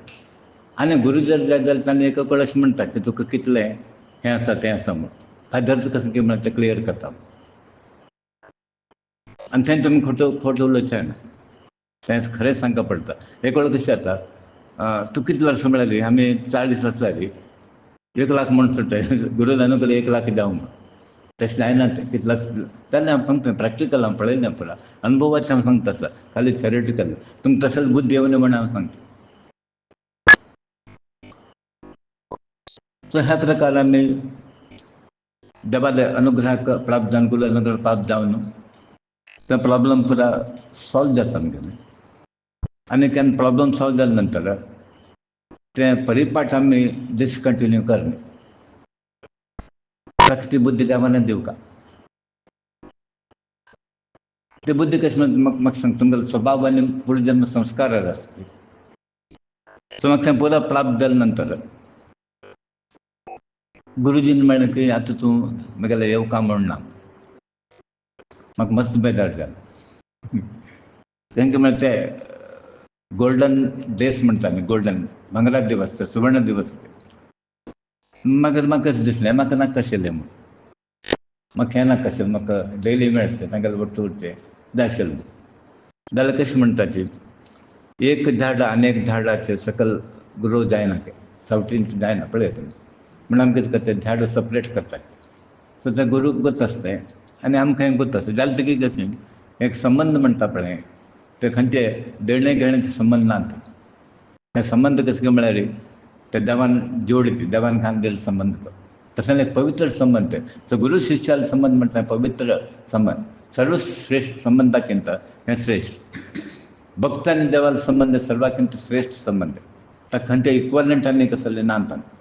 आनी गुरू जर जाय जाल्यार ताणें एक वेळ अशें म्हणटा की तुका कितलें हें आसा तें आसा म्हूण. ताजेर कशें की म्हळ्यार तें क्लियर करता. आनी थंय तुमी खोटें उलोवचें जायना, तें खरें सांगचें पडटा. एक वेळ कशें जाता, तूं कितले वर्सां म्हळ्यारी, आमी 40 वर्सां 1,00,000 म्हूण सुटय, गुरू जाणू कडेन 1,00,000 जावं म्हूण. तशें जायना तें, कितलो तेन्ना हांव सांगता प्रॅक्टिकल हांव पळयलें पुरो, अनुभवाचें हांव सांगता आसता, खाली थेरेटिकल तुमकां तसली बुद्धी येवं म्हूण हांव सांगता. सो ह्या प्रकारान देवाच्या अनुग्रहाक प्राप्त जावन, गुरू अनुग्रह प्राप्त जावन तें प्रॉब्लम पुरा सॉल्व जाता आमगेलें. आनी केन्ना प्रॉब्लम सॉल्व जाले नंतर तें परिपाठ आमी डिसकंटिन्यू करना. ताका ती बुद्धी देवान दिवं. ती बुद्धी कशी म्हाका सांग, तुमगेलो स्वभाव आनी पुर्वजन्म संस्कारार आसता. सो म्हाका तें पुरो प्राप्त जाले नंतर गुरुजीन म्हणलें की आतां तूं म्हगेलें येवका म्हण ना. म्हाका मस्त बेजार जालें. तेंका म्हळ्यार ते गोल्डन डेज म्हणटा न्ही, गोल्डन भांगराचे दिवस ते, सुवर्ण दिवस ते. म्हाका कशें दिसलें, म्हाका नाका आशिल्लें म्हूण. म्हाका हें नाका आशिल्लें, म्हाका डेली मेळचें तांगेले वट्ट उरचें जाय आशिल्लें. जाल्यार कशें म्हणटा ती, एक झाड आनी एक झाडाचे सकयल ग्रो जायना तें, सावटीन जायना पळय तुमी. म्हण आमी कितें करता, झाडां सपरेट करतात. सो तें गुरूक गूच आसता तें आनी आमकां हें गूच आसता. जालें तगी कशें एक संबंद म्हणटा पळय, ते खंयचे देणे घेण्याचे संबंद ना ते. हे संबंध कशे काय म्हळ्यार ते देवान जोड ती, देवान घालन संबंध तो. तसो एक पवित्र संबंध ते. सो गुरू शिश्याल संबंध म्हटल्यार पवित्र संबंध. सर्वश्रेष्ठ संबंधाक्किंत हें श्रेष्ठ. भक्त आनी देवाचो संबंध सर्वांकिंत श्रेष्ठ संबंध. ताका खंयचे इक्वलंट आनी कसले ना ताका.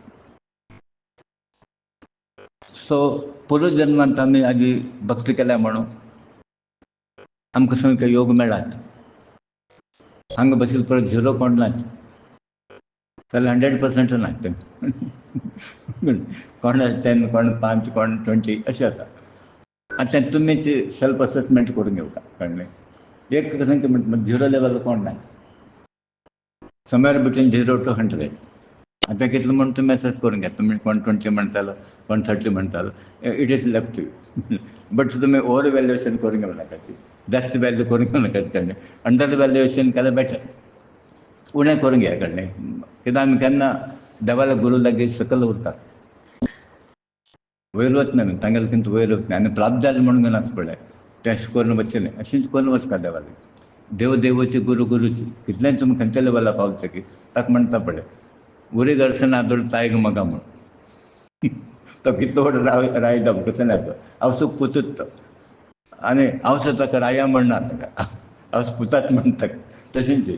सो पूर्व जन्मांत आमी हाजी भक्ती केल्या म्हणून आमकां थंय योग मेळ्ळात. हांगा बशिल्लो परत झिरो कोण नात, जाल्यार 100% नात ते. कोण 10, कोण 5, कोण 20 अशें आसा. आतां तुमी ती सेल्फ असेसमेंट करून घेवता, कळ्ळें. एक कशें म्हणटा झिरो लेवल कोण ना, समवेर बिटवीन 0 to 100. आतां कितलो म्हूण तुमी एसेस करून घेता. तुमी कोण 20 म्हणटालो, कोण 30 म्हणटालो, it is left to you. But तुमी ओवर वॅल्युएशन करून घेवं नाका ती, जास्त वॅल्यू करून घेवं नाका, कळ्ळें. अंडर वॅल्युएशन केल्यार बेटर, उणें करून घे, कळ्ळें. कित्याक आमी केन्ना देवाल्या गुरू लागीं सकयल उरतात, वयर वचना न्हू, तांगेले किंत वयर वचना. आनी प्राप्त जालें म्हणून घेवन आसा पळय, तें करून वचचें न्ही. अशेंच करून वचता देवाली. देव देवची, गुरू गुरुची. कितलेंय तुमी खंयच्या लेवला पावतकीर ताका म्हणटा पळय, उरी दर्शन आदोड तायग मगा म्हूण. तो कितलो व्हड राय जावं कसो नाका, हांव सूख पुचूत तो. आनी हांव सुद्दां ताका राया म्हणना ताका, हांव पुताच म्हणटा. तशेंच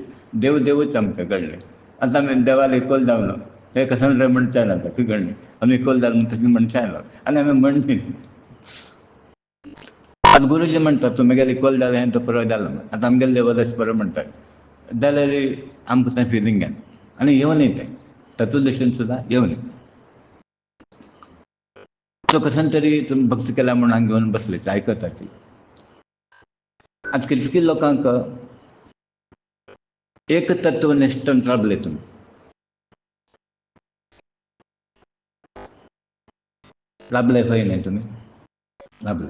देव देवूच आमकां, कळ्ळें. आतां आमी देवाक इक्वल जावना, हे कसन रे म्हणचें ना ताका, कळ्ळें. आमी इक्वल जालें म्हूण तशें म्हणचें ना आनी आमी म्हणची. आतां गुरुजी म्हणटा तुमगेलें इक्वल जालें हें तो पुरो जालो म्हूण. आतां आमगेलें लेवल अशें पुरो म्हणटात जाल्यार आमकां तें फिलींग येना आनी येवनय तें तातूंत दर्शन सुद्दां येवनी. सो कसन तरी तुमी भक्ती केल्या म्हणून हांगा घेवन बसले ते आयकता ती. आतां कितकी लोकांक एक तत्वनिश्ठान राबले तुमी, राबले खंय न्ही तुमी, राबले.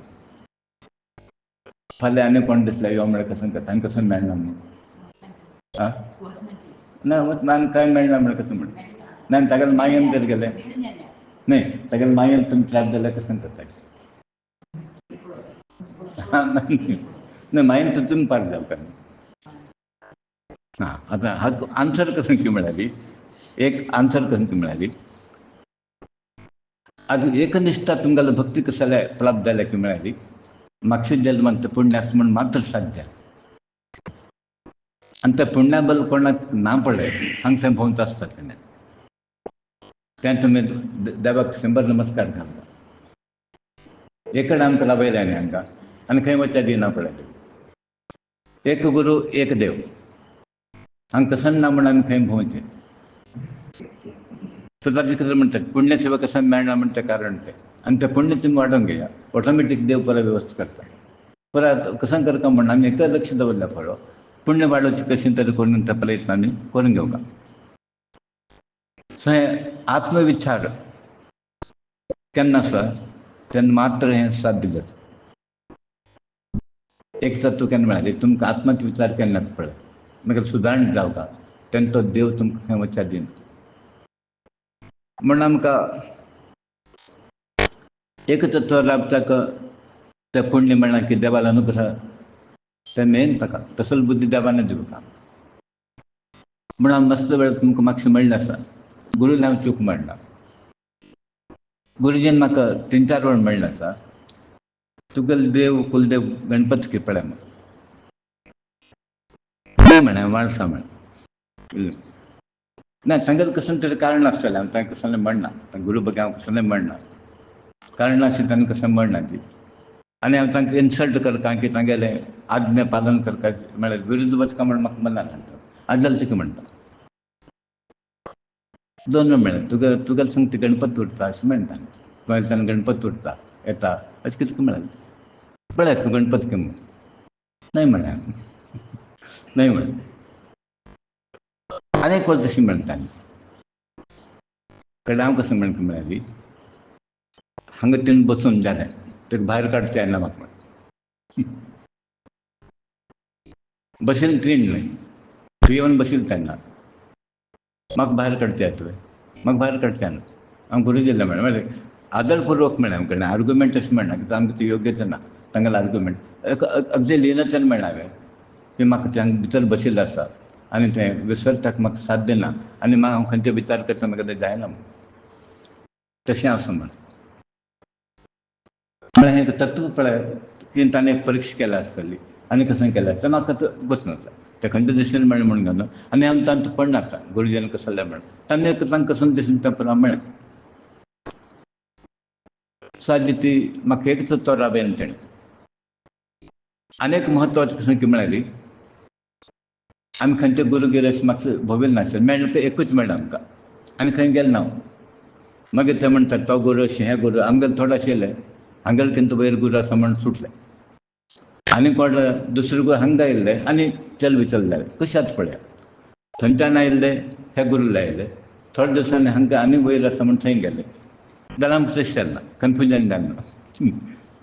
फाल्यां आनी कोण दिसल्यार यो म्हळ्यार कसन करता, आनी कसन मेळना म्हणून. आं ना वच आनी कांय मेळना म्हळ्यार कशें म्हणटा. ना तागेले मागेन जर गेले न्ही, तागेले मागेन तुमी त्रास जाल्यार कशें करता. ना मागीर तर तुमी पाड जावपाक न्ही. हां आतां हाका आन्सर कशें की मेळाली, एक आन्सर कशें की मेळाली. आतां एकनिश्ठा तुमगेलो भक्ती कशें प्राप्त जाल्या की मेळाली. मागच्या जल्मांत तें पुण्य आसा म्हूण मात्र साध्य. आनी तें पुण्या बल कोणाक ना पळय, हांगा थंय भोंवता आसता तें तुमी देवाक 100 नमस्कार घालता. एक कडेन आमकां रावयल्या न्ही हांकां, आनी खंय वचूंक दिना पळय. एक गुरू एक देव, हांगा कसन ना म्हूण आमी खंय भोंवचें. सो ताजें कितें म्हणटात पुण्य सेवा कसन मेळना म्हण तें कारण तें. आनी तें पुण्य तुमी वाडोवंक घेया, ऑटोमॅटीक देव बरो वेवस्था करता. परत कसन करता म्हण आमी एकच लक्ष दवरल्या पुरो, पुण्य वाडोवची कशें तरी करून ते प्रयत्न आमी करून घेवंक. सो हें आत्मविचार केन्ना आसा तेन्ना मात्र हें साध्य जाता. एक तत्व केन्ना मेळालें, तुमकां आत्मविचार केन्ना येता पळय, मागीर सुदारण जावता, तेन्ना तो देव तुमकां खंय वचूंक दिना. म्हण आमकां एक तत्व राबताक तें पुण्य मेळना की देवालो अनुग्रह, तें मेन ताका तसली बुद्धी देवान दिवंक. म्हण हांव मस्त वेळ तुमकां मातशें म्हणलें आसा, गुरून हांव चूक मारना. गुरुजीन म्हाका 3-4 वेळ म्हणलें आसा, तुगेलो देव कुलदेव गणपती खंय पळय म्हूण. ना म्हणें माणसां म्हण. ना तांगेलें कसलें तरी कारण आसतलें, हांव तांकां कसलें म्हणना, गुरू बगेर हांव कसलें म्हणना. कारण अशें तांकां कसलें म्हणना ती. आनी हांव तांकां इन्सल्ट करता की तांगेलें आज्ञा पालन करता म्हळ्यार विरुध्द वचता म्हण म्हाका मना तांकां. आदलें तिका म्हणटा. 2 वेळ म्हणलें तुगेले संगती गणपती उरता अशें म्हणटा. गोंयच्यान गणपती उरता येता अशें कितें म्हळें पळय गणपती केम नाही म्हळें नाही म्हळें अनेक वर्स अशीं म्हणटालीं कळ्ळें हांव कसं म्हळ्याली हांगा तिणें बसून जालें ताका भायर काडचें येना म्हाका बशीन ट्रेन न्हय थंय येवन बशिल्लें तेन्ना म्हाका भायर काडचें येतलें म्हाका भायर काडचें येना हांव घरा गेल्लें म्हळें आदरपूर्वक म्हळें हांव कळ्ळें आर्ग्युमेंट अशें म्हणना की आमकां तें योग्यच ना तांगेलो आर्ग्युमेंट अगदी लिनचन म्हणलें हांवें की म्हाका थंय भितर बशिल्लो आसा आनी थंय विसरताक म्हाका साथ दिना आनी हांव खंयचे विचार करता म्हाका जायना तशें आसा म्हण म्हळ्यार हें सत्तू पळय की ताणें एक परिक्षा केल्या आसतली आनी कसं केल्या तें म्हाका बसून आसा तें खंयच्या दिशेन मेळ्ळें म्हणून घालून आनी हांव तांचो पडना आतां गुरुजीन कसो जाल्यार म्हणून ताणें तांकां कसं दिसून तें म्हळें सादी ती म्हाका एक तो राबयलो तेणें आनीक म्हत्वाचें कशें की म्हळ्यार आमी खंयचे गुरू गिरे अशें म्हाका भोंविल्लो नाशिल्लें मेळ्ळें तें एकूच मेळ्ळें आमकां आनी खंय गेलो ना हांव मागीर ते म्हणटा तो गुरू अशें हे गुरू आमगेले थोडे आशिल्ले हांगेले तेंचो वयर गुरू आसा म्हूण सुटलें आनी कोण दुसरे गुरू हांगा आयिल्ले आनी चलबिचल जालें कशें जाता पळया थंयच्यान आयिल्ले हे गुरू लायले थोडे दिसांनी हांगा आनी वयर आसा म्हूण थंय गेले जाल्यार आमकां तशें जालेना कन्फ्युजन जालेना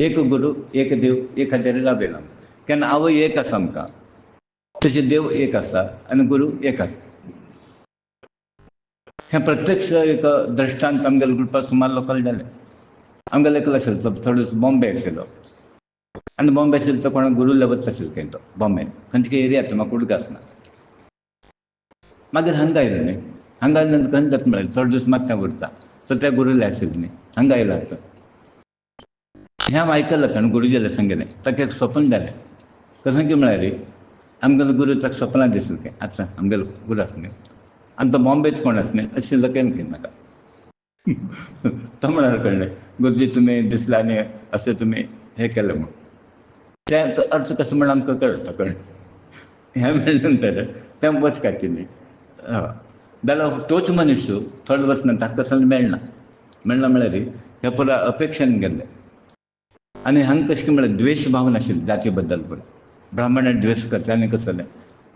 एक गुरू एक देव एक हाजेर राबयलो केन्ना आवय एक आसा आमकां तशें देव एक आसा आनी गुरू एक आसा हें प्रत्यक्ष एक दृश्टांत आमगेल्या ग्रुपाक सुमार लोकांक जालें आमगेलो एकलो आशिल्लो थोडे दीस बॉम्बे आशिल्लो आनी बॉम्बे आशिल्लो तो कोणाक गुरू लेवत आशिल्लो खंय तो बॉम्बे खंयचे एरिया तो म्हाका उडीक आसना मागीर हांगा आयलो न्ही हांगा आयले नंतर खंय जाता म्हळ्यार चड दीस मात थंय उरता सो त्या गुरूले आशिल्ले न्ही हांगा आयलो आतां हें हांव आयकलां ताणें गुरुजीले सांगलें ताका एक स्वप्न जालें कशें की म्हळ्यार आमगेलो गुरू ताका स्वप्नांत दिसलो काय आतां आमगेलो गुरू आसा न्ही आनी तो बॉम्बेच कोण आसा न्ही आशिल्लो केन्ना की नाका तो म्हळ्यार कळ्ळें गुरुजी तुमी दिसले आनी अशें तुमी हें केलें म्हूण तें अर्थ कसो म्हण आमकां कळ्ळें हें मेळ्ळें नंतर तें वचपाचें न्ही हय जाल्यार तोच मनीस थोडे वर्स नंतर ताका कसलें मेळना म्हळ्यार हे पुरो अपेक्षेन गेल्ले आनी हांगा कशें म्हळ्यार द्वेश भाव नाशिल्लो जाती बद्दल पळय ब्राह्मणाक द्वेश करता आनी कसलें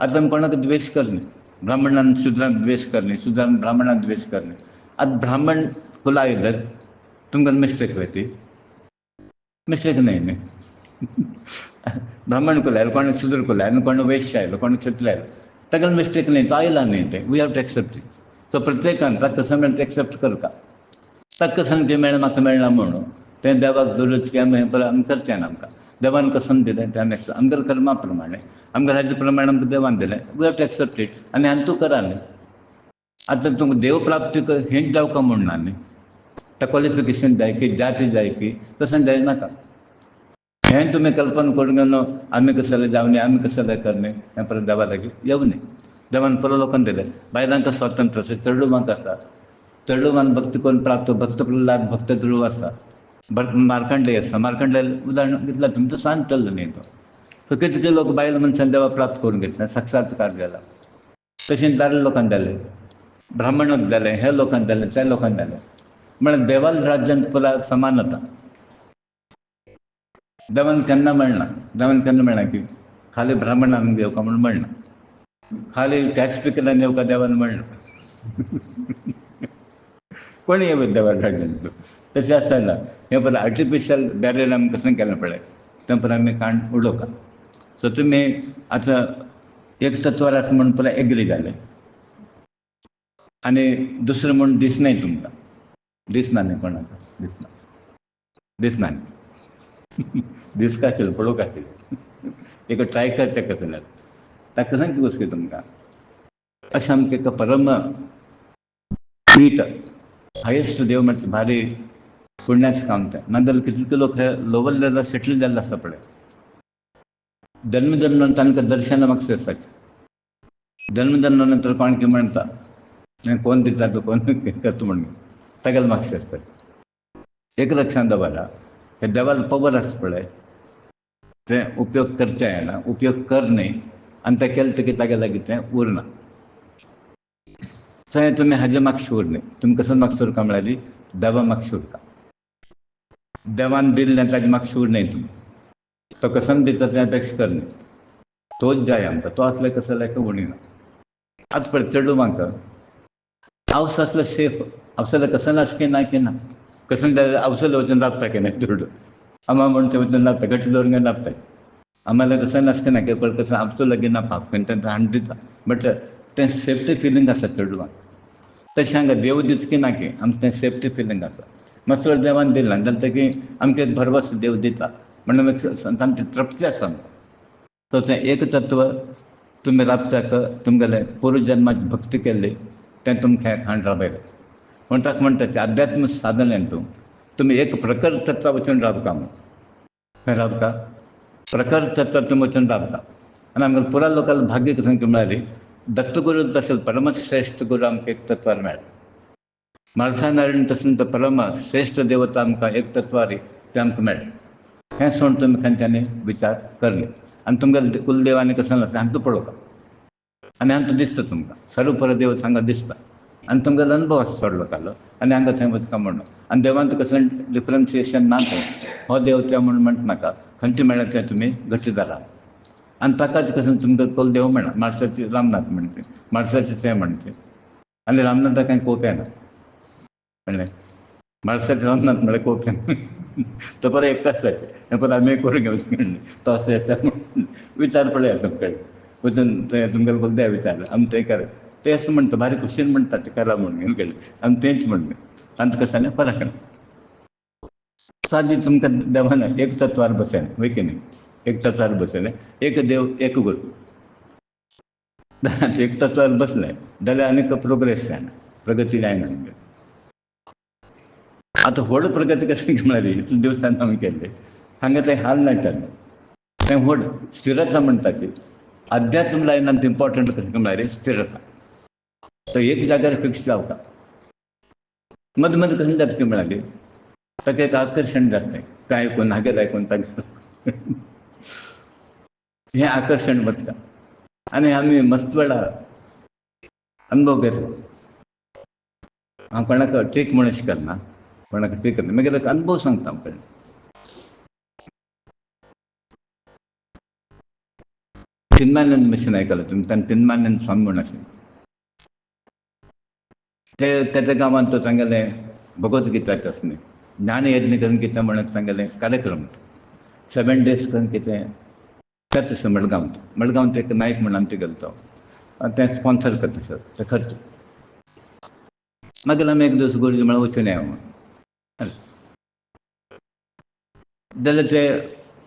आतां आमी कोणाक द्वेश करना ब्राह्मणान शुद्राक द्वेश करनी शुद्रान ब्राह्मणाक द्वेश करनी आतां ब्राह्मण फुलां आयिल्ले तुमकां मिस्टेक खंय ती मिस्टेक न्हय न्ही ब्राह्मण कुल आयलो कोण शुद्र कुल आयलो कोण वैश्य आयलो कोण क्षत्रीय आयलो ताका मिस्टेक न्हय तो आयला न्ही तें we have to accept it so प्रत्येकान ताका कसं मेळटा एक्सेप्ट करता ताका कसं तें मेळ्ळें म्हाका मेळना म्हणून तें देवाक जरूर हें आमी करचें ना आमकां देवान कसं दिलें तें आमी आमगेल्या कर्मा प्रमाणें आमगेल्या हाजे प्रमाणें आमकां देवान दिलें we have to accept it आनी तूं करा न्ही आतां तुमकां देव प्राप्ती हेंच जावं म्हूण ना न्ही तें क्वॉलिफिकेशन जाय की जाती जाय की तसं जायनाका हें तुमी कल्पना करून न्हू आमी कसले जावनी आमी कसले करनी हें परत देवा लागीं येवनी देवान परत लोकांक दिलें बायलांक स्वातंत्र्य आसा चेडूं आसा चेडूं भक्त कोण प्राप्त भक्त प्रल्हाद भक्त ध्रुव आसा मार्कंडेय आसा मार्कंडेय उदाहरण घेतल्यार तुमचो सांत चल्लो न्ही तो सो कितके लोक बायल मनशान देवा प्राप्त करून घेतला साक्षात्कार जाला तशेंच दादल्या लोकांक जालें ब्राह्मणाक जालें हे लोकांक जालें त्या लोकांक जालें म्हळ्यार देवाल राज्यांत पुराय समानता देवान केन्ना म्हणना की खाली ब्राह्मणांक येवका म्हणून म्हणना खाली टॅक्स पिकरांक येवका देवान म्हणना कोणी येवं देवाल राज्यांत तशें आसना हें पळय आर्टिफिशियल बॅरियर आमी कसं केलें पळय तें पळय आमी काण उडोवका सो तुमी आतां एक तत्वार आसा म्हणून पुराय एग्री जाले आनी दुसरें म्हूण दिसनाय तुमकां दिसना न्ही कोणाक दिसना न्ही दिसता आशिल्लो पळोवंक आशिल्लो एक ट्राय करचें कशें जाल्यार ताका सांगता वचपी तुमकां अशें आमकां एक परम पीठ हायेस्ट देव म्हणटा भारी पुण्याचें काम तें नाजाल्यार कितले लोक हे लोवर लेवलार सेटल जाल्ले आसा पळय जल्म जल्मान तांकां दर्शनां म्हाका करपाचें जल्म जल्मा नंतर कोण कितें म्हणटा हें कोण दिता तो कोण करता म्हणून तागेलें म्हाका आसता एक लक्षांत दवरा हे देवालो पवर आसा पळय तें उपयोग करचें येना उपयोग कर न्ही आनी तें केलें तकी तागे लागीं तें उरना थंय तुमी हाजे म्हाका शूर न्ही तुमी कसो म्हाका शूर काय म्हळ्यार देवा म्हाका शूर का देवान दिल्लें ताजे म्हाका शूर न्ही तुमी तो कसन दिता तें अपेक्षा कर न्ही तोच जाय आमकां तो असले कसं लायक उणी ना आतां पळय चेडूं म्हाका हावस असलं सेफ हावसाला कसन असके ना की ना कसन हावसाला वचून राबता की नाही चेडूं अम्मा म्हणते वचून राबता गट्टी दवरून राबता आम्हाला कसं नसतं ना की पण कसं आमचं लगीन नापाक पण त्यांचं हांड दिता बट तें सेफ्टी फिलींग आसा चेडवाक तशें हांगा देव दिता की ना की आमकां तें सेफ्टी फिलींग आसा मातसो देवान दिला जाल्यार तेगे आमकां एक भरवस देव दिता म्हणून सामकी तृप्ती आसा तो तें एक तत्व तुमी राबत्याक तुमगेले पूर्व जन्माची भक्ती केल्ली तें तुमकां हांड राबयलें म्हण ताका म्हणटा तें अध्यात्म साधन तूं तुमी एक प्रखर तत्वा वचून राबता म्हणून खंय राबता प्रखर तत्व तुमी वचून राबता आनी आमकां पुरा लोकांना भाग्य कशें मेळ्ळी दत्तगुरू तसो परमश्रेश्ठ गुरू आमकां एक तत्वार मेळ्ळा म्हाळसा नारायण तसले तो परम श्रेष्ठ देवता आमकां एक तत्वारी ते आमकां मेळ्ळें हें सोड तुमी खंयच्यांनी विचार करले आनी तुमगेले कुलदेवानी कसं आसा हांगा तूं पळोवता आनी हांगा तो दिसता तुमकां सर्व देव हांगा दिसता आनी तुमगेलो अनुभव आसा चड लोकांलो आनी हांगा थंय वचता म्हणून आनी देवान कसलें डिफरन्सिएशन ना थंय हो देव त्या म्हणून म्हणनाका खंयचे मेळ्ळें तें तुमी गती धरा आनी ताकाच कसं तुमकां कुलदेव मेळ्ळा म्हाळसाची रामनाथ म्हणटे म्हाळसाचे तें म्हणटे आनी रामनाथाक कांय कोप येना कळ्ळें म्हाळसाचे रामनाथ म्हळ्यार कोप येना तो बरो एकटाच जाय परत आमी करून घेवचें तो असो येता म्हणून विचार पळया तुमकां वचून थंय तुमगेले कुलदेव विचारलें आमी थंय करा ते असं म्हणटा भारी खुशेन म्हणटा ते करा म्हणून कळ्ळें आमी तेंच म्हणलें तांकां कशें जालें फरक ना सादी तुमकां देवान एक तत्वार बसयलें वय की न्ही एक तत्वार बसयलें एक देव एक गुरू एक तत्वार बसलें जाल्यार आनीक प्रोग्रेस जायना प्रगती जायना आतां व्हड प्रगती कशी मेळ्ळी इतले दिवसान आमी केल्ले हांगा थंय हाल नायताले थंय व्हड स्थिरता म्हणटा ती अध्यात्म लायनांत इम्पॉर्टंट कशें मेळ्ळी स्थिरता तो एक जाग्यार फिक्स जावता मद मद कशें जाता की मेळ्ळी ताका एक आकर्शण जाता काय आयकून हागेर आयकून ताका हें आकर्शण बसता आनी आमी मस्त वेळा अनुभव घेतलो हांव कोणाक टीक म्हणून शिकना कोणाक टीक करना मागीर एक अनुभव सांगता हांव कळ्ळें तिनमान्यान मिशन आयकलां तुमी ताणें तिनमान्यान स्वामी म्हणून आशिल्लो त्या गांवांत तो तांगेलें भगवत गीताचें आसा न्ही ज्ञान यज्ञ करून कितें म्हणून तांगेलें कार्यक्रम 7 days करून कितें तेंच अशें मडगांव एक नायक म्हणून आमचे गेलो तो तें स्पॉन्सर करता ते खर्च मागीर आमी एक दीस गुरुजी म्हळ्यार वचून या म्हणून जाल्यार ते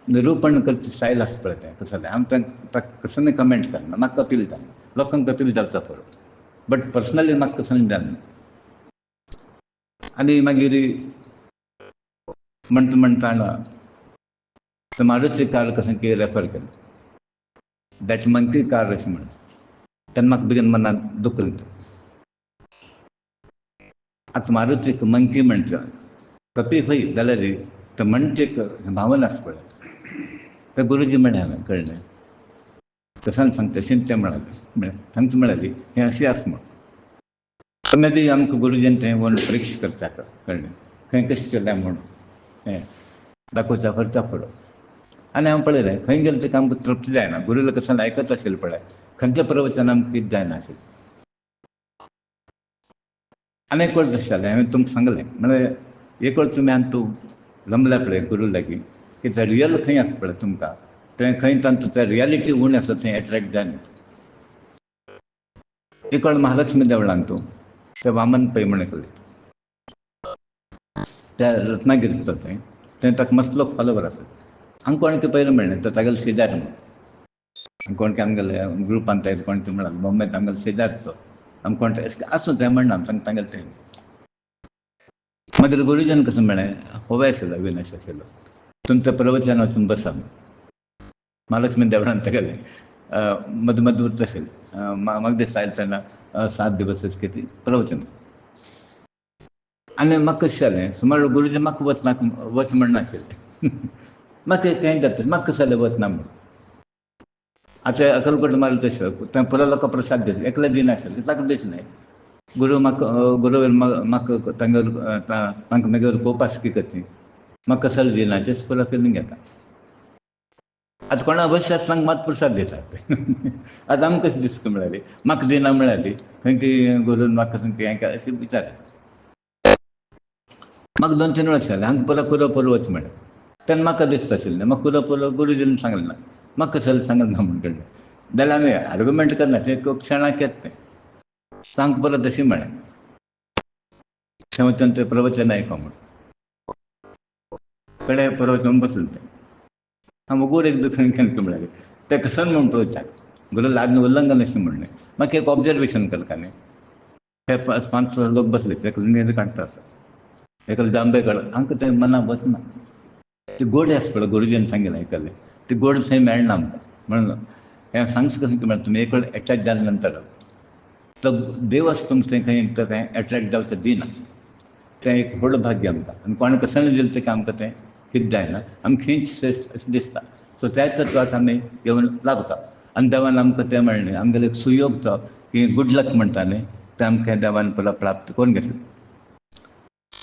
निरूपण करचे स्टायल आसा पळय तें कसं जालें हांव ताका कसो कमेंट करना म्हाका अपील जालें लोकांक अपील जावचा पडो बट पर्सनली म्हाका कसो जालें आनी मागीर म्हणटा तो मारुती कार कसं की रेफर केलें दॅट मंकी कार अशें म्हणून तेन्ना म्हाका बेगीन मनांत दुख जाता आतां मारुतीक मंकी म्हणटा कपी खंय जाल्यार तो म्हणचेक भावना आसा पळय ते गुरुजी म्हळ्यार कळ्ळें तसान सांगता शिंते म्हणाले तांकां म्हळ्याली हें अशें आसा म्हूण मे बी आमकां गुरुजीन थंय व्हरून परिक्षा करता कळ्ळें खंय कशें केलें म्हणून हें दाखोवचा करचा पडो आनी हांव पळयलें खंय गेलें तेका आमकां तृप्ती जायना गुरुला कसं आयकत आशिल्लें पळय खंयचें प्रवचन आमकां कितें जायना आशिल्लें आनी एक वेळ तशें जालें हांवें तुमकां सांगलें म्हळ्यार एक वेळ तुमी आनी तूं रमल्या पळय गुरू लागीं की तें रियल खंय आसा पळय तुमकां थंय खंय तांचो तें रियलिटी उणी आसा थंय एट्रॅक्ट जायना एक वेळ महालक्ष्मी देवळांत तूं ते वामन पै म्हणून केलें त्या रत्नागिरीत तो थंय ताका मसलो फॉलोवर आसा हांगा कोणें पयलें म्हणलें तो तागेलो शेजार म्हणून कोण आमगेले ग्रुपांत ते कोण ते म्हणाले बॉम्बेंत आमगेलो शेजार तो आमी कोण आसूं थंय म्हणना तांगेलें थंय मागीर गुरुजीन कसं म्हळें होवे आशिल्लो अविनाश आशिल्लो तुमचें प्रवचन वचून बसा महालक्ष्मी देवळांत तेगेलें मद मद उरता आशिल्लें म्हाका दिसता तेन्ना 7 दीस कितें प्रवचन आनी म्हाका कशें जालें सुमार गुरुजी म्हाका वच म्हणनाशिल्ले म्हाका तें जाता म्हाका कसं जालें वचना म्हणून आतां अकलकोट मारलो तशें थंय पुरो लोकांक प्रसाद दिले एकले दिनाशिल्ले ताका दिसलें गुरू म्हाका तांकां मागीर कोवपा शिकी कशी म्हाका कसले दिनाचेच पुरा फिलींग येता. आतां कोणा अवश्य सांग मात प्रसाद दितात आतां आमकां कशें दिसता म्हळ्यार म्हाका दिना म्हळ्यार खंय ती व्हरून म्हाका हें केलें अशें विचारता. म्हाका 2-3 वर्सां जालीं हांगा पुरो कुरवपूर वच म्हळें. तेन्ना म्हाका दिसता आशिल्लें म्हाका कुरवपूर गुरुजीन सांगलें ना, म्हाका कसलें सांगलें ना म्हणून कळ्ळें. जाल्यार आमी आर्ग्युमेंट करना, तें क्षणाक येता तें सांग परत अशें म्हळें. थंय वचून तें प्रवचन आयको म्हूण कडेन प्रवचन बसलें तें. हांव वगूर एकदां खंय गेलो म्हळ्यार तें कसन म्हूण प्रवचन गुरू आज्ञा उल्लंघन अशें म्हणलें. म्हाका एक ऑब्जर्वेशन केलें ताणें. हे 5-6 लोक बसले, एक न्हीद काडटा असो, एक जांबेकर, आमकां तें मनाक वचना. ती गोड आसा पळय गुरुजीन सांगिल्लें आयकल्लें, ती गोड थंय मेळना आमकां. म्हणून हें सांगचें कशें म्हळ्यार तुमी एक वेळ एटॅच जाले नंतर तो देव आसा तुमकां थंय खंय तो तें एट्रॅक्ट जावचें दिना. तें एक व्हड भाग्य आमकां. आनी कोणें कसलें दिलें तें आमकां तें कितें जायना, आमी खंयच श्रेश्ठ अशें दिसता. सो त्याच तत्वाक आमी येवन लागता. आनी देवान आमकां तें मेळ्ळें, आमगेलो एक सुयोग तो की गूड लक म्हणटा न्ही, तें आमकां देवान पुरो प्राप्त करून घेतलें.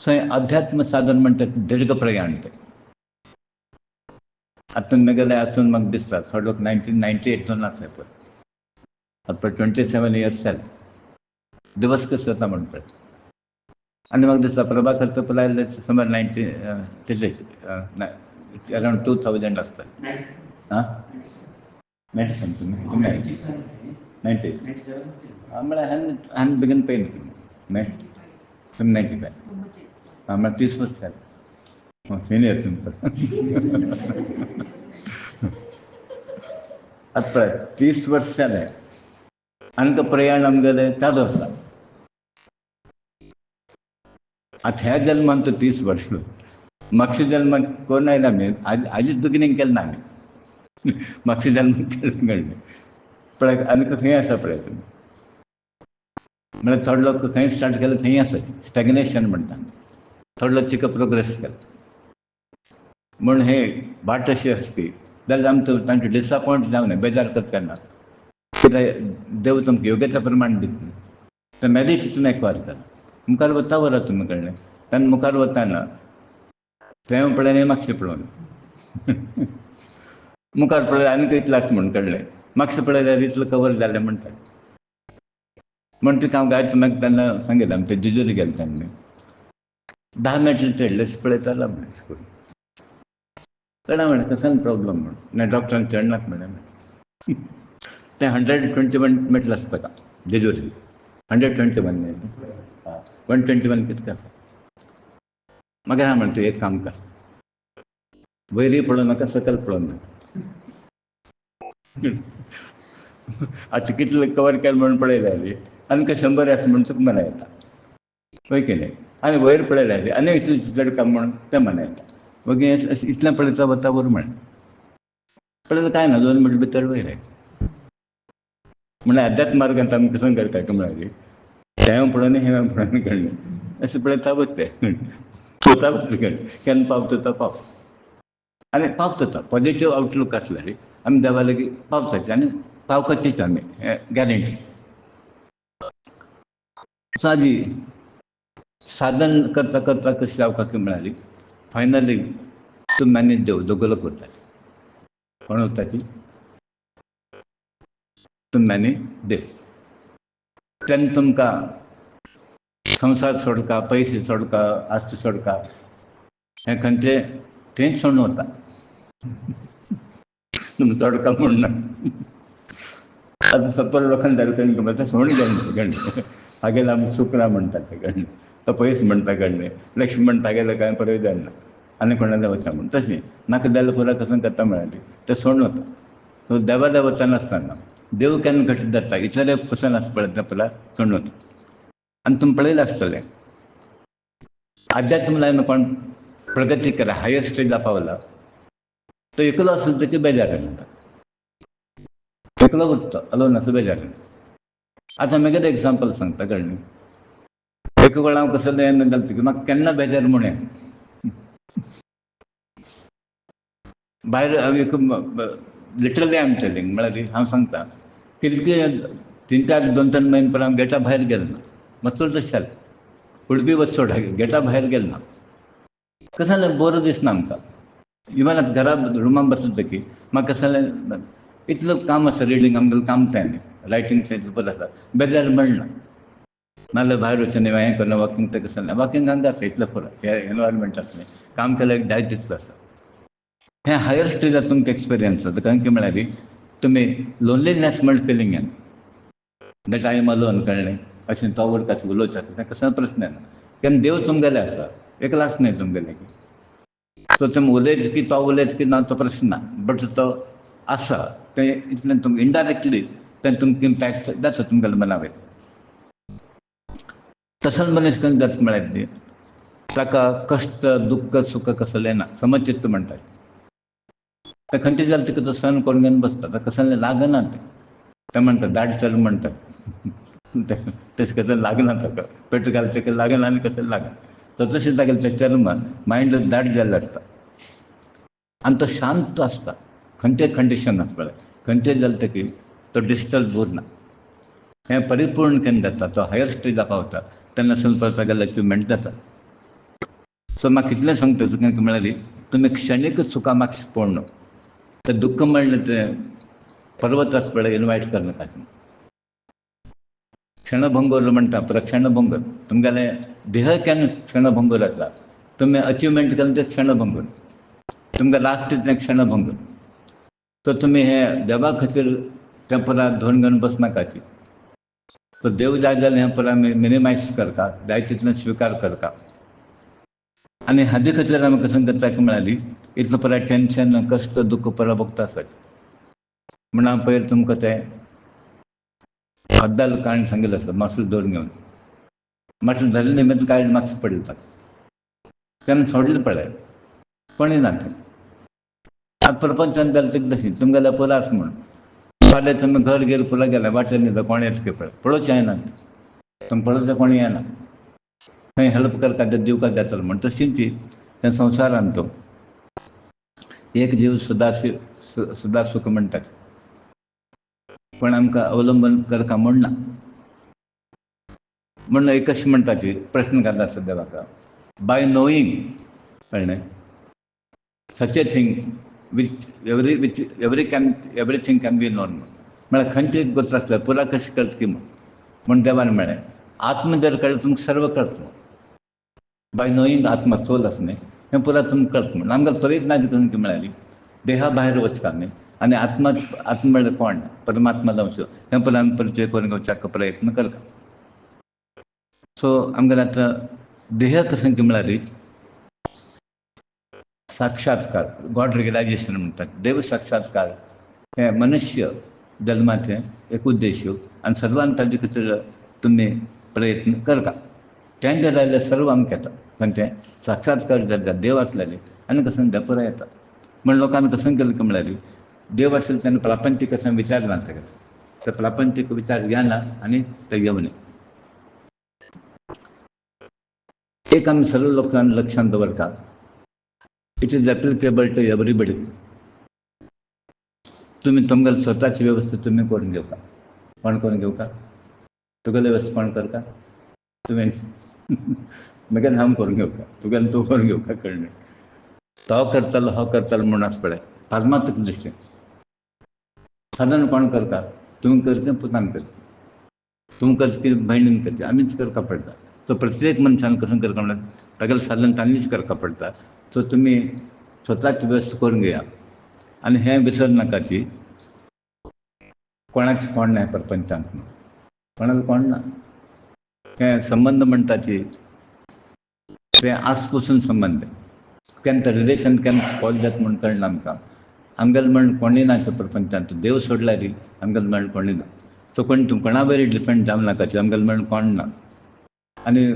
थंय अध्यात्म साधन म्हणटा तें दीर्घ प्रयाण तें. आतां म्हगेलें हातून म्हाका दिसता थोडे लोक 1998 आसले पळय, आतां 27 इयर्स जाले. दिवस कशे वता म्हण पळय. आनी म्हाका दिसता प्रभाकर चोपला आयले समर 90 तेजे अरावंड 2000 आसतलें. आं 90 म्हळ्यार हांवें बेगीन पेन तुमी 95 म्हळ्यार 30 वर्स जालीं. सिनियर तुमकां आतां पळय 30 वर्स जाले आनी तो प्रयाण आमगेलें चालू आसा. आतां ह्या जल्मान तो 30 वर्स, मागच्या जल्माक कोण आयला आमी हाजीच बिगिनींग केलें ना आमी. मागच्या जल्माक केलें कळ्ळें पळय. आनी खंय आसा पळय तुमी. म्हळ्यार थोडे लोक खंय स्टार्ट केलें थंय आसा, स्टॅग्नेशन म्हणटा. थोडे लोक चिको प्रोग्रेस केला म्हूण हें बाट अशी आसती जाल्यार आमकां तांचे डिसअपॉयंट जावं नये, बेजार करता केन्ना. कित्याक देव तुमकां योग्यते प्रमाण दिता, तें मेरीट हितून एकवारता. मुखार वता वरा तुमी कळ्ळें. तेन्ना मुखार वताना थंय पळय हें मातशें पळोवन मुखार पळय आनीक इतलें आसा म्हूण कळ्ळें. मातशें पळयल्यार इतलें कवर जालें म्हणटा. म्हण तिका हांव गायत्री मागता तेन्ना सांगितलें आमी ते जेजूरी गेले तेन्ना 10 मिनटां चडलें पळयतालो म्हण कळ्ळें म्हण कसलो प्रॉब्लम म्हण. ना डॉक्टरान चडनाका म्हळें. तें 121 मेटल आसता ताका जेजूरी. 121 न्ही 121 कितके आसा. मागीर हांवें म्हणलें तूं एक काम कर, वयरी पळोवं नाका सकयल पळोवं नाका. आतां कितलें कवर केलें म्हूण पळयल्यार आनीक 100 आसा म्हूण तुका मना येता. पळय की न्ही. आनी वयर पळयल्यार आनी इतलें चड काम म्हूण तें मना येता. मागीर इतलें पळयता वता बरें म्हळें. पळयल्यार कांय ना 2 मिनट भितर वयर आयलें. म्हळ्यार अध्यात्म मार्गांत आमी कसो करता म्हळ्यार हें पळोवन हें पळोवन कळ्ळें अशें पळयता वता तें वता कळ्ळें केन्ना पावता तो पावता. आनी पावता तो पॉजिटीव आवटलूक आसल्यार आमी देवा लागीं पावताचे आनी पावपाचीच आमी गॅरंटी. सादी साधन करता करता कशें जावपाक म्हळ्यार फायनली तूं आनी देव दोगुलो करता. कोण उरता ती तुमी आनी देव. तेन्ना तुमकां संवसार सोडका, पयशे सोडका, आस्त सोडका हें खंयचें थंयच सोडून वता. तुमी सोडका म्हणना. आतां सपोज लोकांक धाडटले तुमी आतां सोडून गेले कळ्ळें. हागेलें आमकां सूख ना म्हणटा तें कळ्ळें. तो पयस म्हणटा कळ्ळें. लक्ष्मी म्हणटा तागेलें कांय प्रयोजन ना आनी कोणालें वचा म्हूण. तशें नाका जाल्यार पुरो कसो करता म्हळ्यार तें सोडून वता. सो देवाल्या वचनासतना देव केन्ना घट्ट धरता इतलें पसन आसा पळय तें पुरो सोडून वता. आनी तुमी पळयलें आसतलें अध्यात्म लायन कोण प्रगती केला हायर स्टेजीर पावला तो एकलो आसलो तरी बेजार येना. एकलो उरता अलोन असो बेजार येना. आतां म्हगेलें एग्जांपल सांगता कळ्ळें. एक वेळ हांव कसलो येना जालें की म्हाका केन्ना बेजार म्हूण येना. भायर एक लिटरली आय एम टेलिंग म्हळ्यार हांव सांगता कितलें 3-4 2-3 म्हयने पर्यंत हांव गेटा भायर गेलो ना. मातसो तशें जालें. उडपी वच सोड गेटा भायर गेलो ना. कसं जालें बोर दिसना आमकां. इवन आतां घरा रुमान बसतकी म्हाका कसं जालें इतलें काम आसा रिडींग आमगेलें काम तें न्ही रायटींग तें इतलें पद आसा बेजार मेळना. नाजाल्यार भायर वचून हें करना वॉकिंग तें कसं जालें वॉकिंग हांगा आसा इतलें पुरो हे एनवायरमेंटांतलें काम केल्यार एक जाय तितलो आसा. हें हायर स्टेजार तुमकां एक्सपिरियन्स जाता कारण की म्हळ्यार तुमी लोनलीनेस म्हण फिलींग येना दॅट आय एम अलोन कळ्ळें अशें तो वरता उलोवचें तें कसलो प्रश्न येना कारण देव तुमगेले आसा एकलो आसनाय तुमगेलें सो तुमी उलयत की तो उलयत की ना तो प्रश्न ना बट तो आसा तें इतलें तुमकां इनडायरेक्टली तें तुमकां इम्पॅक्ट जाता तुमगेल्या मना वयर. तसोच मनीस खंय जाता म्हळ्यार न्ही ताका कश्ट दुख्ख सुख कसलें ना समचित्त म्हणटात. तें खंयचें जालें तिका तो सहन करून घेवन बसता ताका कसलें लागना तें म्हणटा दाट चल म्हणटा तशें कसलें लागना ताका पेट घालता तेका लागना आनी कसलें लागना तो तशें तागेलें तें चर्म मायंड दाट जाल्लें आसता आनी तो शांत आसता खंयचें कंडिशन आसा पळय खंयचें जालें तकी तो डिस्टर्ब उरना. हें परिपूर्ण केन्ना जाता तो हायर स्टेजाक पावता तेन्ना परत तागेलें अचिवमेंट जाता. सो म्हाका इतलें सांगता तुका म्हळ्यार तुमी क्षणीक सुखा मातशें पळोवं न्हू तें दुख्ख म्हणलें तें पर्वत आसा पळय इनवायट करनाका. क्षणभंगूर म्हणटा पळय क्षणभंगूर तुमगेलें देह केन्ना क्षणभंगूर आसा तुमी अचिवमेंट केलें तें क्षणभंगूर तुमकां लास्ट तें क्षणभंगूर. सो तुमी हें देवा खातीर तें पदार्थ धरून घेवन बसनाकाची. तो देव जाय जाल्यार हें पदार्थ मिनिमायज करता जाय तितलें स्विकार करता आनी हाजे खातीर आमी कशें करता म्हळ्यार इतलें परां टेन्शन कश्ट दुख्ख परां भोगता आसत म्हण हांव पयर तुमकां तें हद्दाल काण सांगिल्लें आसा मातसो धरून घेवन मातसो धरले निमित्त कांय मातसो पडले तेन्ना सोडलें पळय कोणूय ना तें आतां प्रपंचान जालें तें तशें तुमगेल्या पुरो आसा म्हूण फाल्यां तुमी घर घेर पुरो गेल्या वाटेर न्हिद कोण येता पळय पळोवचें येना तुमी पळोवचें कोणूय येना खंय हेल्प करता तें दिवपाक जातालो म्हण तशींच तें संवसारान तो एक जीव सदा सूख म्हणटात पण आमकां अवलंबन करता म्हणना म्हण एक कशें म्हणटा ती प्रश्न घातला आसता देवाक बाय नोईंग कळ्ळें such a thing which everything can be known म्हळ्यार खंयची एक गोश्ट आसल्यार पुरा कशें करता की म्हण देवान म्हळें आत्म जर कळ्ळें तुमकां सर्व कळटा बाय नोईंग आत्मा सोल आसा न्ही हें पुरा तुमकां कळटा म्हण आमकां प्रयत्न करून ती म्हळ्यारी देहा भायर वचता न्ही आनी आत्मा म्हळ्यार कोण परमात्मा जावचो हें पुरा आमी परिचय करून घेवच्याक प्रयत्न करता. सो आमगेलें आतां देह कशें की म्हळ्यार साक्षात्कार गॉड रियलायजेशन म्हणटात देव साक्षात्कार हें मनुष्य जल्माचें एक उद्देश आनी सर्वान ताजे खातीर तुमी प्रयत्न करता तें जर जाल्यार सर्व आमकां येता खंयचें साक्षात्कार जर देव आसलेले आनी कसं तें पुरो येता म्हण लोकांनी कसं केलें की म्हळ्यार देव आसले तेन्ना प्रापंचीक कसं विचार ना तेका ते प्रापंचीक विचार घेना आनी ते येवनी एक आमी सर्व लोकांनी लक्षांत दवरता it is applicable to everybody तुमी तुमगेली स्वताची वेवस्था तुमी करून घेवता कोण करून घेवता तुगेली वेवस्था कोण करता तुमी म्हगेलें हांव करून घेवता तुगेलें तूं करून घेवता कळ्ळें तो करतलो हो करतलो म्हूण आसा पळय फार्मातूक दृश्टीन सादारण कोण करता तुमी करचें पुतान करचें तुमी करचें की भयणीन करचें आमीच करपा पडटा सो प्रत्येक मनशान कशें करता म्हळ्यार तागेलें साधन तांणीच करपा पडटा सो तुमी स्वताची वेवस्था करून घेया आनी हें विसर नाका की कोणाचें कोण ना प्रपंचांत कोणाचें कोण ना हें संबंद म्हणटा ती तें आस पसून संबंद केन्ना तें रिलेशन केन्ना स्पॉयल जाता म्हूण कळना आमकां आमगेलें म्हण कोणूय ना प्रपंचांत देव सोडल्यार आमगेलें म्हण कोणूय ना सो कोणा वयर डिपेंड जावं नाका आमगेलें म्हण कोण ना आनी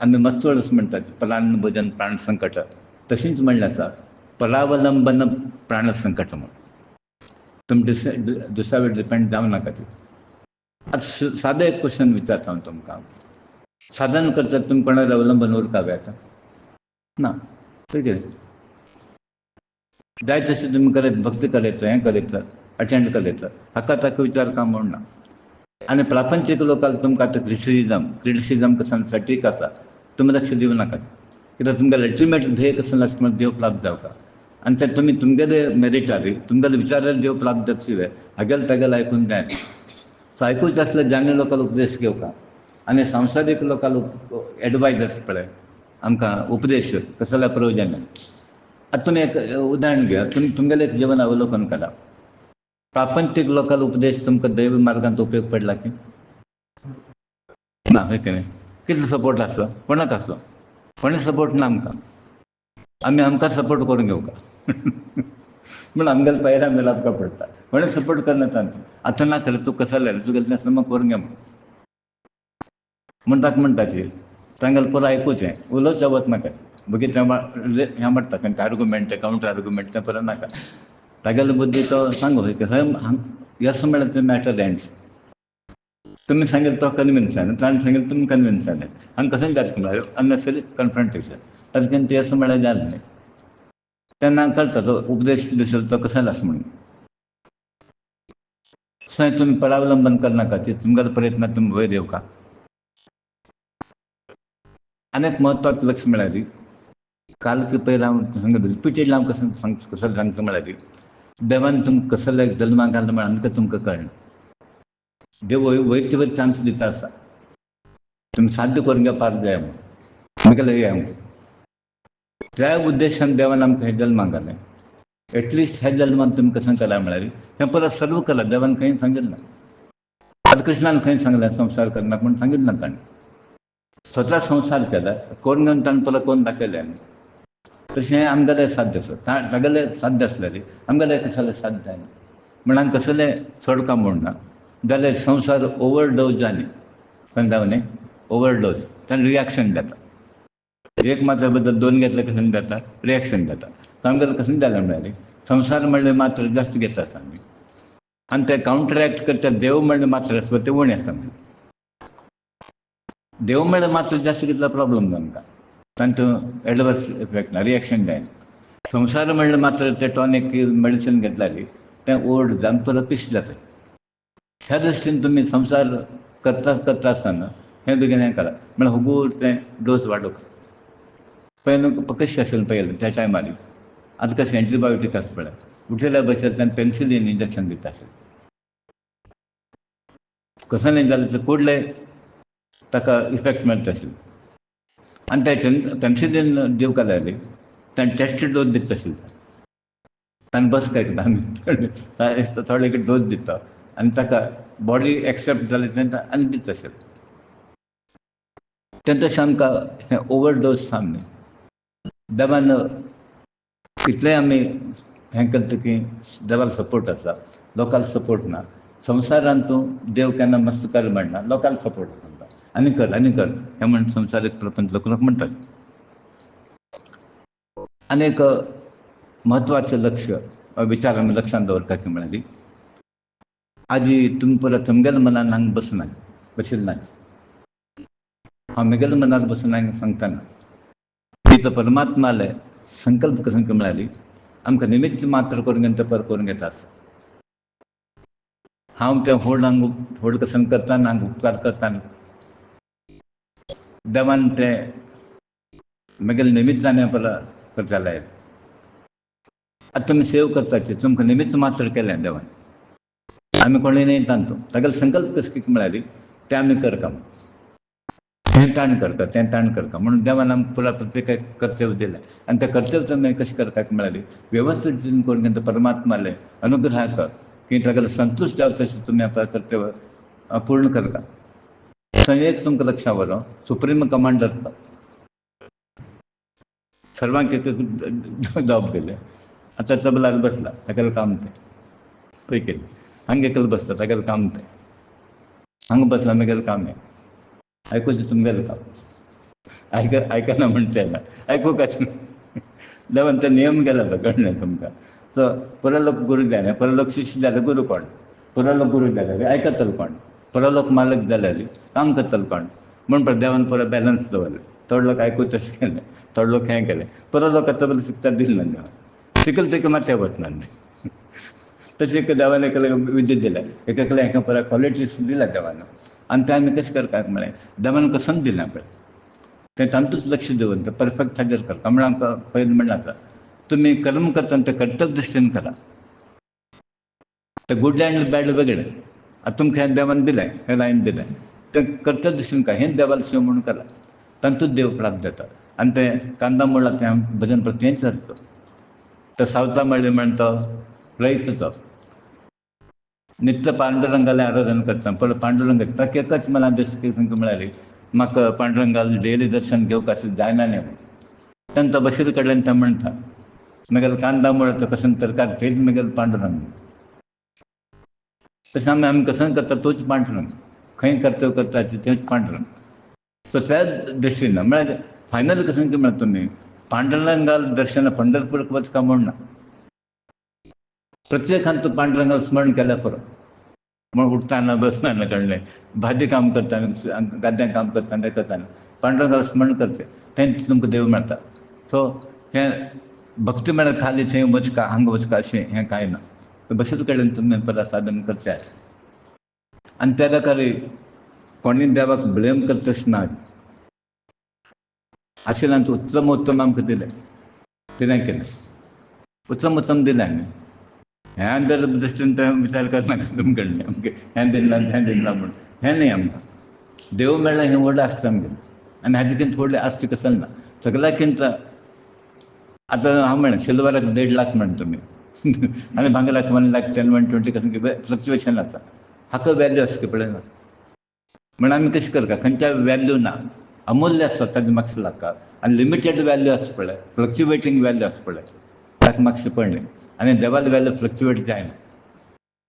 आमी मस्तवड अशें म्हणटात पलान्न भोजन प्राण संकट तशींच म्हणलें आसा परावलंबन प्राण संकट म्हूण तुमी दुसऱ्या वयर डिपेंड जावं नाका ती आतां सादें एक क्वेश्चन विचारता हांव तुमकां साधन करता तुमी कोणाचेर अवलंबन उरपाक येता ना कितें जाय तशें तुमी करत भक्ती करयतलो हें करयतलो अटेंड करयतलो हाका ताका विचार काम म्हूण ना आनी प्रापंचीक लोकांक तुमकां आतां क्रिटिसिजम कसं सटीक आसा तुमी लक्ष दिवं नाका कित्याक तुमकां अल्टिमेट ध्येय कसं आसता देव प्राप्त जावका आनी ते तुमी तुमगेले मेरिटारी तुमगेले विचारार देव प्राप्त जातशिवाय हागेल तेगेल आयकून जायना. सो आयकूच आसले ज्ञानी लोकांना उपदेश घेवका आनी संवसारीक लोकांना एडवायज आसता पळय आमकां उपदेश कसल्या प्रयोजन. आतां तुमी एक उदाहरण घेया, तुमी तुमगेलें एक जिवन अवलोकन करा. प्रापंचीक लोकांना उपदेश तुमकां दैवी मार्गांत उपयोग पडला की ना? हय की न्ही? कितलो सपोर्ट आसलो? कोणाक आसलो? कोणी सपोर्ट ना आमकां. आमी आमकां सपोर्ट करून घेवका म्हण आमगेले पैर आमी लावपा पडटा. कोणें सपोर्ट करना तांकां. आतां ना खरें तूं कसो जाल्यार तुगेलें तें म्हाका करून घे म्हण ताका म्हणटाची तांगेलें पुरो आयकूचें उलोवचें वचनाका. बगीत हें म्हणटा खंयचे आर्गुमेंट कावंटर आर्गुमेंट तें पुरो नाका. तागेले बुद्धी तो सांगो येस म्हळ्यार तें मॅटर एंड्स. तुमी सांगेल तो कन्विन्स जालें, ताणें सांगेल तुमी कन्विन्स जालें. हांगा कसं जाता म्हळ्यार अननेसेसरी कन्फ्रंटेशन. ताजे येस म्हळ्यार जालें न्ही. तेन्ना कळटा तो उपदेश दिसलो तो कसो आसा म्हणून. थंय तुमी परावलंबन करनाका, तुमगेलो प्रयत्न तुमी वयर येवका. आनी एक म्हत्वाचें लक्ष म्हळ्यार काल की पयलीं हांव सांगता रिपिटेडली हांव कसो सांगता म्हळ्यार देवान तुमकां कसले जल्माक घालता म्हळ्यार आमकां तुमकां कळना. देव वयरचे वयर चान्स दिता आसा तुमी साध्य करून घेवपाक जाय म्हणून तुमगेलें हें म्हणून. त्या उद्देशान देवान आमकां हे जल्माक घालें. एटलिस्ट ह्या जल्मांत तुमी कशें करा म्हळ्यार हें परत सर्व करा. देवान खंय सांगिल्लें ना. आतां कृष्णान खंय सांगलें संवसार करनाका म्हूण सांगिल्लें ना ताणें. स्वता संवसार केला करून घेवन ताणें परत करून दाखयलें. तशें आमगेलें साध्य आसा. तागेलें साध्य आसलें आमगेलें कसलें साध्य जायना. म्हण हांगा कसलें चड काम म्हणना जाल्यार संवसार ओवरडोज जाली खंय जावन न्ही ओवरडोज ताणें रिएक्शन जाता. एक मात्रे बद्दल दोन घेतले कशें जाता रिएक्शन जाता. आमगेलें कशें जालें म्हळ्यार संवसार म्हणलें मात्र जास्त घेतात आमी आनी ते कावंटरएक्ट करता देव म्हणलें मात्र आसता ते उणें आसा. देव म्हणल्यार मात्र जास्त घेतला प्रॉब्लम ना आमकां. तांचो एडवर्स इफेक्ट ना रिएक्शन जायना. संवसार म्हणलें मात्र ते टॉनिक मेडिसीन घेतल्यार तें ओल्ड जावन परत पिशें जाता. ह्या दृश्टीन तुमी संवसार करता आसतना हें बेगीन हें करा म्हळ्यार होगूर तें डोस वाडोवप. पयलीं कशें आशिल्लें पयलीं त्या टायमार आतां कशें एंटिबायोटीक आसा पळय उठलेल्या बशेन ताणें पेन्सिलीन इंजेक्शन दिता आशिल्लें. कसो न्ही जाल्यार ते कुडले ताका इफेक्ट मेळटा आशिल्लो. आनी तें पेन्सिलीन दिवंक लागलीं ताणें टेस्ट डोस दिता आशिल्लो. ताणें बस करता आनी थोडे डोस दिता आनी ताका बॉडी एक्सेप्ट जाली तेन्ना आनी दिता आशिल्लो. तें तशें आमकां हें ओवरडोज सामकें देवान इतलें आमी हें करता की देवाक सपोर्ट आसा लोकांक सपोर्ट ना. संवसारांत तूं देव केन्ना मस्त कर म्हणना लोकांक सपोर्ट आसा आनी कर हें म्हण संवसारीक प्रपंच लोक म्हणटात. आनी एक म्हत्वाचें लक्ष विचार आमी लक्षांत दवरपाचें म्हळ्यार आजी तुमी परत तुमगेल्या मनान हांगा बसना बशिल्ले ना. हांव म्हगेल्या मनार बसून हांगा सांगतना की तो परमात्मा जाल्यार संकल्प कसो म्हळ्यार आमकां निमित्त मात्र करून घेवन ते परत करून घेता आसता. हांव तें व्हड कसो करता हांगा उपकार करता देवान तें म्हगेलें निमित्तान हें परत करता लायलें. आतां तुमी सेव करपाचें तुमकां निमित्त मात्र केलें देवान. आमी कोणूय न्ही तांतू तागेलो संकल्प कसो म्हळ्यार तें आमी करता हें ताणें करता तें ताणें करता म्हणून देवान आमकां पुराय प्रत्येकाक कर्तव्य दिलें. आनी तें कर्तव्य तुमी कशें करतात म्हळ्यार वेवस्थीत रितीन करून घेवन परमात्मा जाल्यार अनुग्रह कर की तागेलो संतुश्ट जावं तशें तुमी आपलें कर्तव्य पूर्ण करता. थंय एक तुमकां लक्षांत व्हरो सुप्रीम कमांडर तो सर्वांक एक जॉब दिलें. आतां तबलार बसला तागेलें काम तें पळय कितें हांगा एकलो बसता तागेलें काम तें हांगा बसला म्हगेलें काम हें आयकूचें तुमगेलें काम. आयकना म्हण तें आयकूंक देवान ते नियम केला तो कळ्ळें तुमकां. सो परलोक गुरू जालें परलोक शिश्य जाल्यार गुरू कोण परलोक गुरू जाल्यार आयकतलो कोण परलोक मालक जाल्यार काम करतलो कोण म्हण देवान परत बॅलन्स दवरलें. थोडे लोक आयकूच तशें केलें थोडे लोक हें केलें परत लोक तबला शिकता दिलें ना देवान शिकल तेका मात्या वचना. तशें एक देवान एक विद्या दिल्या एकले हेका परत क्वॉलिटीज दिल्या देवान आनी तें आमी कशें करतात म्हळ्यार देवान कसोन दिलें पळय तें तांतूच लक्ष दिवन तें परफेक्ट सादर करता. म्हळ्यार आमकां पयलीं म्हणलां आसा, तुमी कर्म करतना तें कर्तव्य दृश्टीन करा. तें गूड एंड बॅड वेगळें. आतां तुमकां हें देवान दिलें, हें लायन दिलें, तें कर्तव्य दृश्टीन करा. हें देवाला सेवा म्हणून करा. तांतूच देव प्राप्त जाता. आनी तें कांदा मुळ्ळा तें आमकां भजन पडटा हेंच अर्थ. तो सावता मळ्ळी म्हणटा रयतचो नित्य पांडुरंगालें आराधन करता. पळय पांडुरंग ताका एकच मला दिसता तांकां म्हळ्यारी म्हाका पांडुरंगालें डेली दर्शन घेवंक अशें जायना न्ही म्हणून. तेन्ना तो बशीर कडल्यान तें म्हणटा. म्हगेलो कांदा मुळ्ळो कसन तरकारी तेच म्हगेलो पांडुरंग. तशें आमी कसन करता तोच पांडुरंग. खंय कर्तव्य करता तेंच पांडुरंग. सो त्या दृश्टीन म्हळ्यार फायनल कसन की म्हळ्यार तुमी पांडुरंगाल दर्शन पंढरपूरक वचका म्हूण ना. प्रत्येकान तूं पांडुरंगाल स्मरण केल्यार पुरो. म्हण उठताना बसताना कळ्ळें, भाजी काम करताना गाद्यांत काम करताना तें करताना पांडुरंगाल स्मरण करचें. थंय तुमकां देव मेळटा. सो हें भक्ती म्हळ्यार खाली थंय वचका हांगा वचका अशें हें कांय ना. बशीर कडेन तुमी परत साधन करचें. आनी त्या जाकारूय कोणीय देवाक ब्लेम करता तशें ना. आशिल्ल्यान उत्तम उत्तम आमकां दिलें. कितें केलें उत्तम उत्तम दिलें आमी. हें जर दृश्टीन तें विचार करनाका तुमी कडल्यान आमकां हें दिलां तें दिलां म्हूण. हें न्ही आमकां. देव मेळ्ळां हें व्हड आसता आमगेलें. आनी हाजे किंत व्हडलें आसता कसल ना. सगळ्याकिंत आतां हांव म्हणलें सिल्वराक 1.5 लाख म्हणटा तुमी आनी भांगराक 1 लाख 10, 120 कसन फ्लक्च्युएशन आसा. हाका वॅल्यू आसा की पळयना. म्हण आमी कशें करता खंयच्या वॅल्यू ना. अमूल्य आसता ताजे मातशें लाका. आनी लिमिटेड वॅल्यू आसता पळय, फ्लक्च्युएटींग वॅल्यू आसता पळय, ताका मातशें पडलें. आनी देवाली वॅल्यू फ्लक्च्युएट जायना.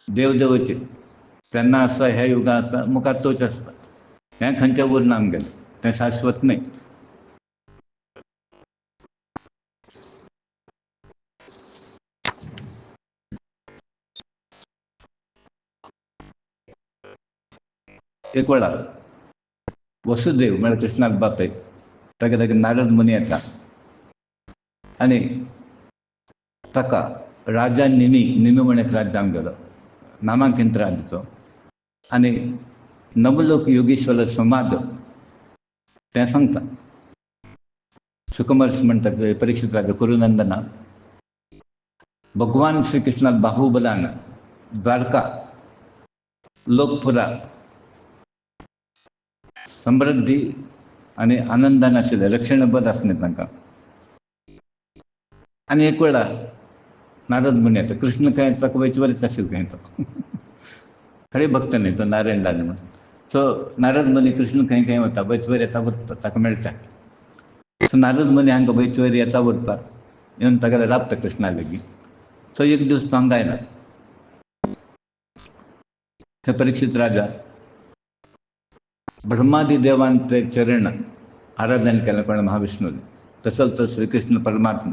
देव देंवयचे तेन्ना आसा ह्या युगांत आसा मुखार तोच आसता. हें खंयचें उरना आमगेलें. तें शाश्वत न्ही. एक वेळार वसुदेव म्हळ्यार कृष्णाक बापय तागे नारद मुनी येता आनी ताका राजा निमी म्हूण एक राज्य आमगेलो नामांकीत राज्य तो आनी नवलोक योगेश्वर संवाद तें सांगता. सुकुमार म्हणटा परीक्षित राजा कुरुनंदना भगवान श्री कृष्णान बाहुबलान द्वारका लोकपुरा समृद्धी आनी आनंदान आशिल्लें रक्षणबद्ध आसलें तांकां. आनी एक वेळार नारद मुनी येता. कृष्ण खंय ताका वैचवरीत आशिल्लो खंय तो खरें भक्त न्ही तो नारायण दास म्हणून. सो नारद मुनी कृष्ण खंय खंय वता वैचवर येता उरता ताका मेळटा. सो नारद मुनी हांगा वैचवर येता उरता येवन तागेले राबता कृष्णा लेगीत. सो एक दीस तो हांगा आयला. थंय परीक्षीत राजा ब्रह्मादी देवान ते चरण आराधन केलें कोण महाविष्णून तसोच तो श्री कृष्ण परमात्मा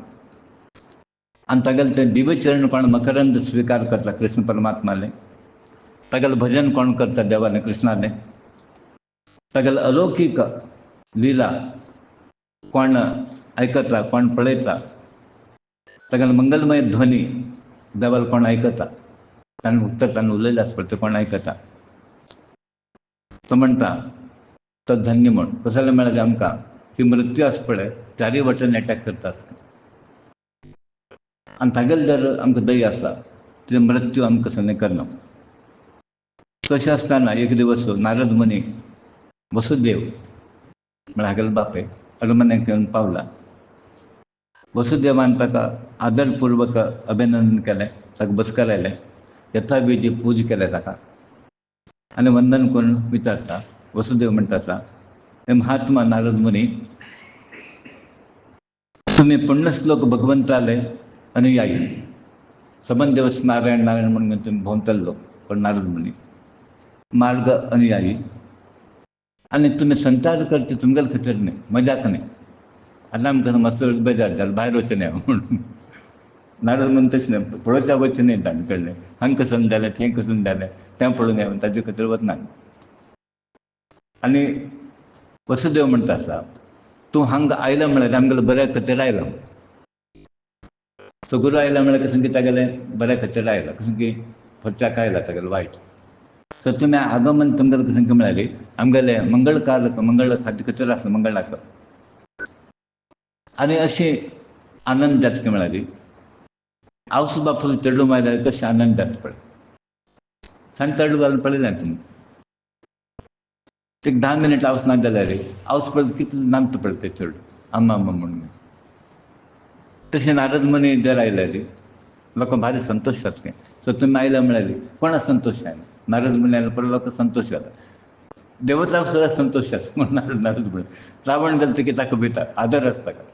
आनी तागेले ते दिव्य चरण कोण मकरंद स्विकार करता कृष्ण परमात्माले. तागेलें भजन कोण करता देवालें कृष्णालें. तागेले अलौकीक लिला कोण आयकता कोण पळयता. तागेले मंगलमय ध्वनी देवालो कोण आयकता ताणें उत्तर ताणें उलयलें आसता पळय तें कोण आयकता. तो म्हणटा तो धन्य म्हूण. कसो जालें म्हळ्यार आमकां की मृत्यू आसा पळय चारूय वटेन एटॅक करता आसता. आनी तागेले जर आमकां दय आसा ते मृत्यू आमकां कसो करना. तशें आसतना एक दिवस नारद मुनी वसुदेव म्हळ्यार हागेलो बापय अरमन्याक येवन पावला. वसुदेवान ताका आदरपुर्वक अभिनंदन केलें. ताका बसकार आयलें. यथाविधी पूज केलें ताका आनी वंदन करून विचारता. वसुदेव म्हणटा आसा हे महात्मा नारद मुनी तुमी पुण्यश्लोक भगवंताले अनुयायी सबंद दिवस नारायण नारायण म्हणून तुमी भोंवतले लोक पण नारद मुनी मार्ग अनुयायी आनी तुमी संचार करचे तुमगेले खातीर न्ही मजाक न्ही. आतां आमकां मातसो बेजार जालो भायर वचूं न्ही म्हणून नारद मुनी तशें न्ही पळोवच्या वचूं न्ही तांणे कळ्ळें. हांगा कसून जालें थंय कसून जालें तें पळोवन येवन ताजे खातीर वचना. आनी वसुदेव म्हणटा आसा तूं हांगा आयला म्हळ्यार आमगेले बऱ्या खातीर आयला. सगुरू आयला म्हळ्यार कशें की तागेलें बऱ्या खातीर आयला कशें की फरच्याक आयला तागेलें वायट. सो तुमी आगमन तुमगेलें कशें की म्हळ्यार आमगेलें मंगळ कार्य मंगळ खातीर खातीर आसता मंगळाक आणि अशी आनंद जातकी मिळाली. आवस बापूला चेडू मारल्यार कशें आनंद जाता पळय. सांज चेडू घालून पळयलें ना तुमी. एक 10 मिनीट आवस ना जाल्यार आवस पळय कितलें नाचता पळय तें चेडूं अम्मा अम्मा म्हणून. तशें नारद मुनी जर आयल्यार लोकांक भारी संतोश जाता. सो तुमी आयल्या म्हळ्यार कोणाक संतोश जायना. नारद मुनी आयल्या पळय लोकांक संतोश जाता. देवताक सुद्दां संतोश जाता म्हूण नारद मुनी. रावण जाता की ताका भिता, आदर आसता ताका.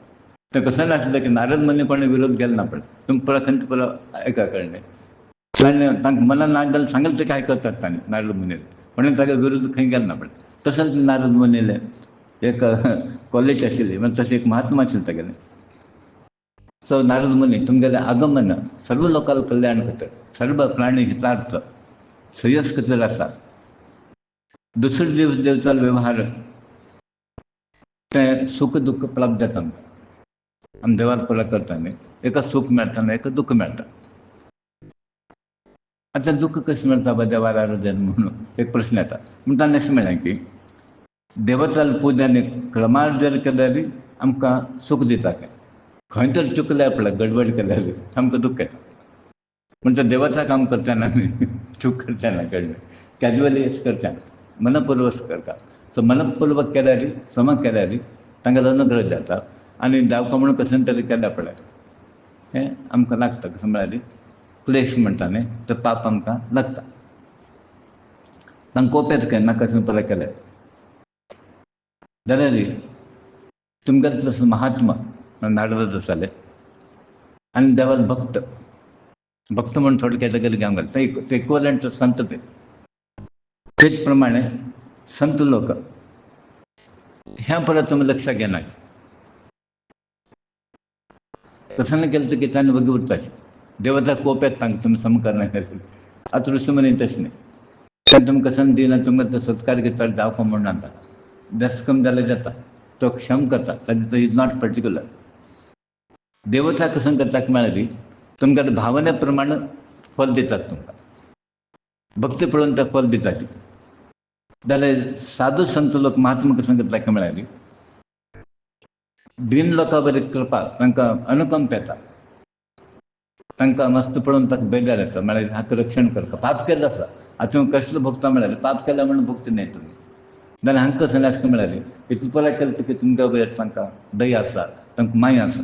तें कसं नासलें की नारद मुनी कोणें विरोध केलो ना पळय. तुमी पळय खंयचे पळय आयका कळ्ळें. तांकां मनान नाक जाल्यार सांगलें तें आयकतात तांणी नारद मुनीन. कोणें ताका विरोध खंय केलो ना पळय. तसोच नारद मुनीले एक कॉलेज आशिल्ली, म्हणजे तशें एक महात्मा आशिल्ले तागेले. सो नारद मुनी तुमगेलें आगमन सर्व लोकांक कल्याण खातीर, सर्व प्राणी हितार्थ श्रेयस खातीर आसा. दुसरे दिवस देंवचाल वेव्हार तें सुख दुःख प्राप्त जाता आमकां. आमी देवाक पळय करता न्ही, एका सूख मेळटा आनी एका दुःख मेळटा. आतां दुःख कशें मेळटा बाबा देवार आराधन म्हणून एक प्रश्न येता. पूण ताणें अशें म्हणलें की देवताल पुजानी क्रमार जर केल्यार आमकां सूख दिता खंय. खंय तर चुकल्यार पळय गडबड केल्यार आमकां दुःख येता. पूण तें देवाचा काम करतना न्ही, चूक करतना कळ्ळें. कॅज्युअली अशें करतना मनपूर्वक करता. सो मनपूर्वक केल्यार सम केल्यार तांकां अनुग्रह जाता. आनी जावपा म्हणून कशें तरी केल्या पळय हें आमकां लागता. कशें म्हळ्यार क्लेश म्हणटा न्ही तो पाप आमकां लागता. तांकां कोप येता खंय नाका अशें पळय केल्यार. जाल्यार तुमगेलो तसो महात्मा नारद आसताले आनी देवाचो भक्त. भक्त म्हणून थोडक्यात तागेले घेवंक गेले. ते इक्वलंट संत ते. तेच प्रमाणे संत लोक ह्या परत तुमी लक्षात घेनात. कसं केलं की ताणें वगी उरताची. देवताक कोप येता तांकां तुमी सम करना खातीर. आतां ऋषिमुनी तशें न्ही. तें तुमकां कसन दिना तुमकां संस्कार घेता जावपा म्हणून आणता. जास्त कमी जाल्यार जाता. तो क्षम करता. ताजे तो इज नॉट पर्टिक्युलर. देवता कसं करता म्हळ्यार तुमकां भावने प्रमाणे फल दितात तुमकां. भक्ती पळोवन तें फल दितात. जाल्यार साधू संत लोक महात्मा कसं करता म्हळ्यार दिन लोकां बरी कृपा तांकां अनुकंप येता. तांकां मस्त पळोवन ताका बेजार येता. म्हळ्यार हाका रक्षण करता. पाप केलें आसा आतां तुमी कश्ट भोगता म्हळ्यार पाप केल्या म्हणून भोगता न्ही तुमी. जाल्यार हांकां कसं आसता म्हळ्यार इतलें पळय केलें की तुमच्या वयर तांकां दया आसा, तांकां माया आसा.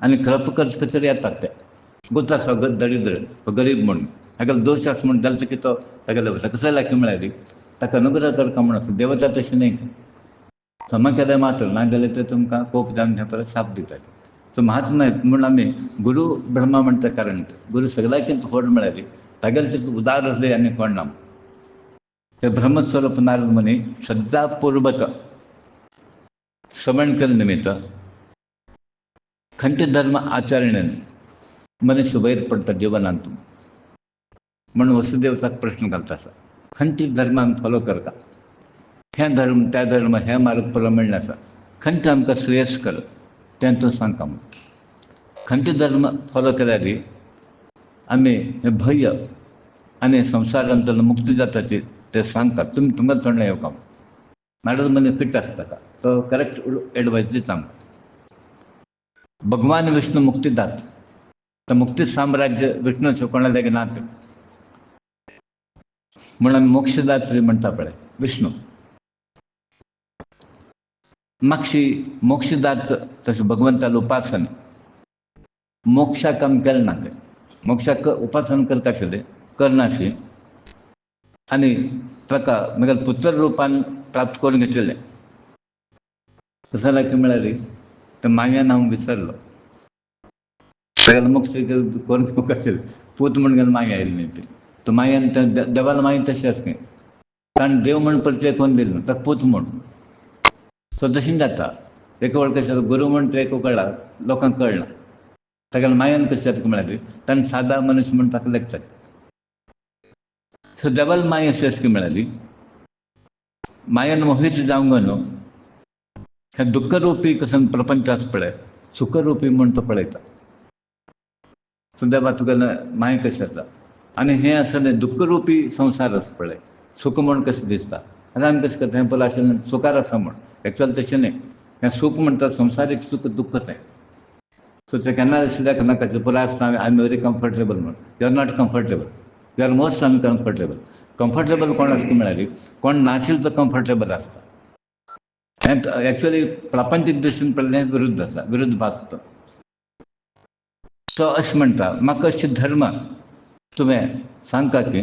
आनी कृपा करचे खातीर येतात ते. गुत आसा दरिद्र गरीब म्हणून हाका दोश आसा म्हणून जाल्यार की तो तागेलो वता. कसं जालें म्हळ्यार ताका अनुग्रह करता म्हणून आसा. देवता तशें न्ही. क्षमा केल्या मात्र ना जाल्यार ते तुमकां कोप जावन हे परत शाप दितात. सो महात्मा म्हणून आमी गुरू ब्रह्मा म्हणटा कारण गुरू सगळ्याकीन व्हड म्हळ्यार तागेले तितलें उदार हृदय आनी कोण ना. ते ब्रह्मस्वरूप नारद मुनी श्रद्धापूर्वक श्रवण केले निमित्त खंयचे धर्म आचरणेन मनुष्य वयर पडटा जिवनांत म्हणून वसुदेवचाक प्रश्न घालता आसा. खंयचे धर्म आमी फॉलो करता. हें धर्म त्या धर्म हे मार्ग प्रमाणे आसा. खंयचे आमकां श्रेयस्कर तें तूं सांगता म्हणून. खंयचे धर्म फॉलो केल्यार आमी हें भय आनी संवसारांतल्यान मुक्ती जाता ते सांगता. तुमी तुमकां सोडलें हें काम. नारद मुनी फिट आसता ताका. तो करेक्ट एडवायस दिता आमकां. भगवान विष्णू मुक्तीदात. तर मुक्ती साम्राज्य विष्णू कोणा लागीं नात म्हणून आमी मोक्षदात्री म्हणटा पळय विष्णू. मागशी मोक्षदात तशें भगवंताल उपासना मोक्षाक आमी केलें ना तें. मोक्षाक उपासना करता आशिल्लें करनाशी आनी ताका म्हगेल्या पुत्र रुपान प्राप्त करून घेतिल्लें. कसं जालें म्हळ्यार तें मायेन हांव विसरलो. तागेलो मोक्ष करून घेवंक आशिल्लें. पूत म्हूण गेलो माया आयली न्ही ती. तो मायेन देवाला माय तशें आसा खंय. ताणें देव म्हूण परिचय कोण दिलो ना ताका पूत म्हूण. सो तशें जाता. एका वळ कशें गुरू म्हूण ते एक कळ्ळा लोकांक कळना. तागेल्या मायेन कशें जाता म्हळ्यार ताणें सादा मनुश्य म्हूण ताका लेखतात. सो देवाल माय अशी आसा म्हळ्यार मायेन मोहीत जावंक न्हू हें दुख्खरुपी कसं प्रपंच आसा पळय सुखरुपी म्हूण तो पळयता. सो देवा तुगेलें माय कशें आसा आनी हें आसलें दुख्खरुपी संवसार आसा पळय सुख म्हूण कशें दिसता. आतां आमी कशें करता हें पळय आशिल्लें सुखार आसा म्हूण. एक्चुअल तशें न्ही. हें सूख म्हणटा संवसारीक सूख दुख्खच आहे. सो ते केन्ना कित्याक नाका पुराय आसता आय एम व्हेरी कम्फर्टेबल म्हणून. You are not comfortable, you are most uncomfortable. Comfortable कोण आसता म्हळ्यार कोण नाशिल्लो तो कम्फर्टेबल आसता. हें एक्चुअली प्रापंचीक दृश्टीन पळयलें विरुद्ध आसा, विरुद्ध भास तो. तो अशें म्हणटा म्हाका अशें धर्म तुवें सांगता की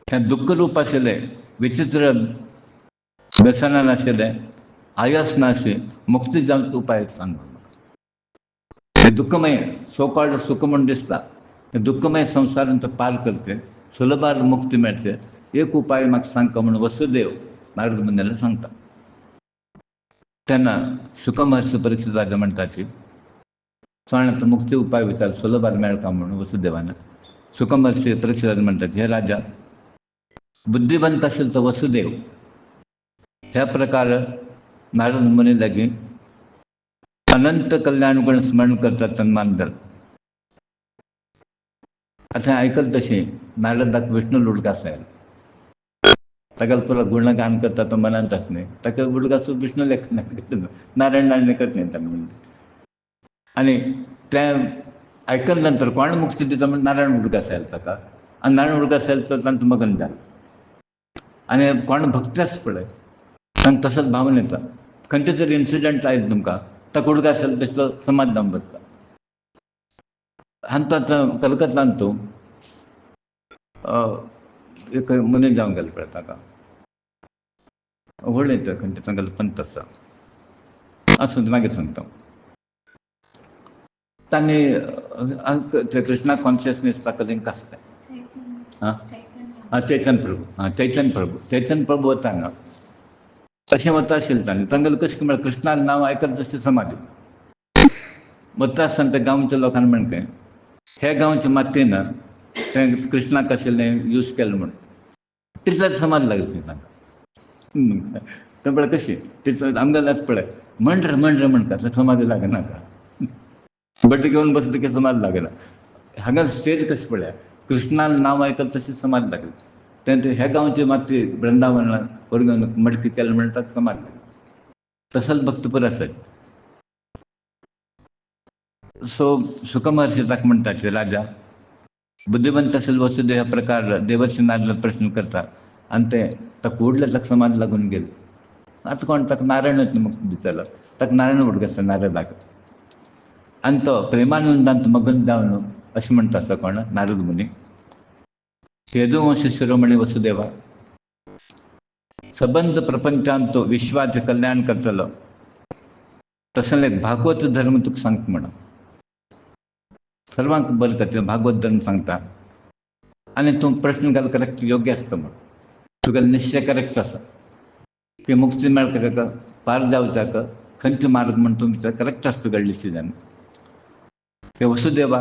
हें दुख्ख रूप आशिल्लें, विचित्र व्यसनान आशिल्लें, आयस नाशी मुक्ती जावंक उपाय सांग. हे दुःखमय सो कॉल्ड सुख म्हणून दिसता, हे दुःखमय संवसारान तो पार करते, सुलभार मुक्ती मेळचे एक उपाय म्हाका सांगता म्हणून वसुदेव नारद मुनीला सांगता. तेन्ना शुक महर्षी परीक्षित राजा म्हणटा की तो मुक्ती उपाय विचार सुलभार मेळटा म्हणून वसुदेवान शुक महर्षी परीक्षित राजा म्हणटा हे राजा बुद्धिवंत आशिल्लो तो वसुदेव ह्या प्रकार नारद मुनी लागीं अनंत कल्याण गुण स्मरण करता तन्मान धर. आता ऐकल तशी नारदाक विष्णू लुडकास आयल, ताका पुरो गुणगान करता तो मनांत आसले, ताका उडकाचो विष्णू लेख नारायण नारायण लेखत नाही ताणें म्हणलें. आनी तें आयकले नंतर कोण मुक्ती दिता म्हणून नारायण उडकास आयल ताका, आनी नारायण उडकास आयल तर तांचो मगन जालो. आनी कोण भक्त आसा पळय तांकां तसोच भावन येता, खंयचे तरी इन्सिडंट आयज तुमकां ताका उडकास आयल तसलो समाज जावन बसता. आनी तो आतां कलकत्तान तूं एक मनीस जावन गेलो पळय ताका व्हडलें तर खंयचे तांगेलो पंत आसा आसूं मागीर सांगता. तांणी ते कृष्णा कॉन्शियसनेस ताका लिंक आसता. चैतन्य प्रभू चैतन्य प्रभू वता हांगा तशें वता आशिल्लें ताणें तांगेलें कशें म्हळ्यार कृष्णान नांव आयकत तशें समाधी वता आसतना त्या गांवच्या लोकांनी म्हणलें हे गांवचे मातयेन तें कृष्णाक आशिल्लें यूज केलें म्हणून तितल्याच समाधी लागली तांकां. तें पळय कशी तितलें आमगेलें पळय म्हणटा म्हणटा समाधी लागनाका, बड्डी घेवन बसले की समाधी लागना. हांगा स्टेज कशें पळया कृष्णान नांव आयकत तशी समाधी लागली. तें हे गांवचे मातये वृंदावनान व्हरून मडकी केलें म्हणटा समाधी लागली. तसोच भक्त पुरो आसत. सो शुक महर्षी ताका म्हणटा की राजा बुद्धिवंत आशिल्लो वसुदेव ह्या प्रकार देवर्षी नारदाक प्रश्न करता आनी ते ताका उडले ताका समाधी लागून गेली. आतां कोण ताका नारायणच मुक्ती दितलो, ताका नारायण उडकता नारदाक. आनी तो प्रेमानंदांत मगन जावन अशें म्हणटा आसा कोण नारद मुनी यदुवंश शिरोमणी वसुदेवा सबंद प्रपंचांत तो विश्वाचें कल्याण करतलो तसले भागवत धर्म तुका सांगता म्हणून सर्वांक बरें करता भागवत धर्म सांगता. आनी तूं प्रश्न घाल करेक्ट योग्य आसता म्हणून तुगेलो निश्चय करेक्ट आसा की मुक्ती मेळटा ताका पार जावच्याक खंयचो मार्ग म्हण तूं विचार करेक्ट आसता तुगेलें डिसिजन. हे वसुदेवा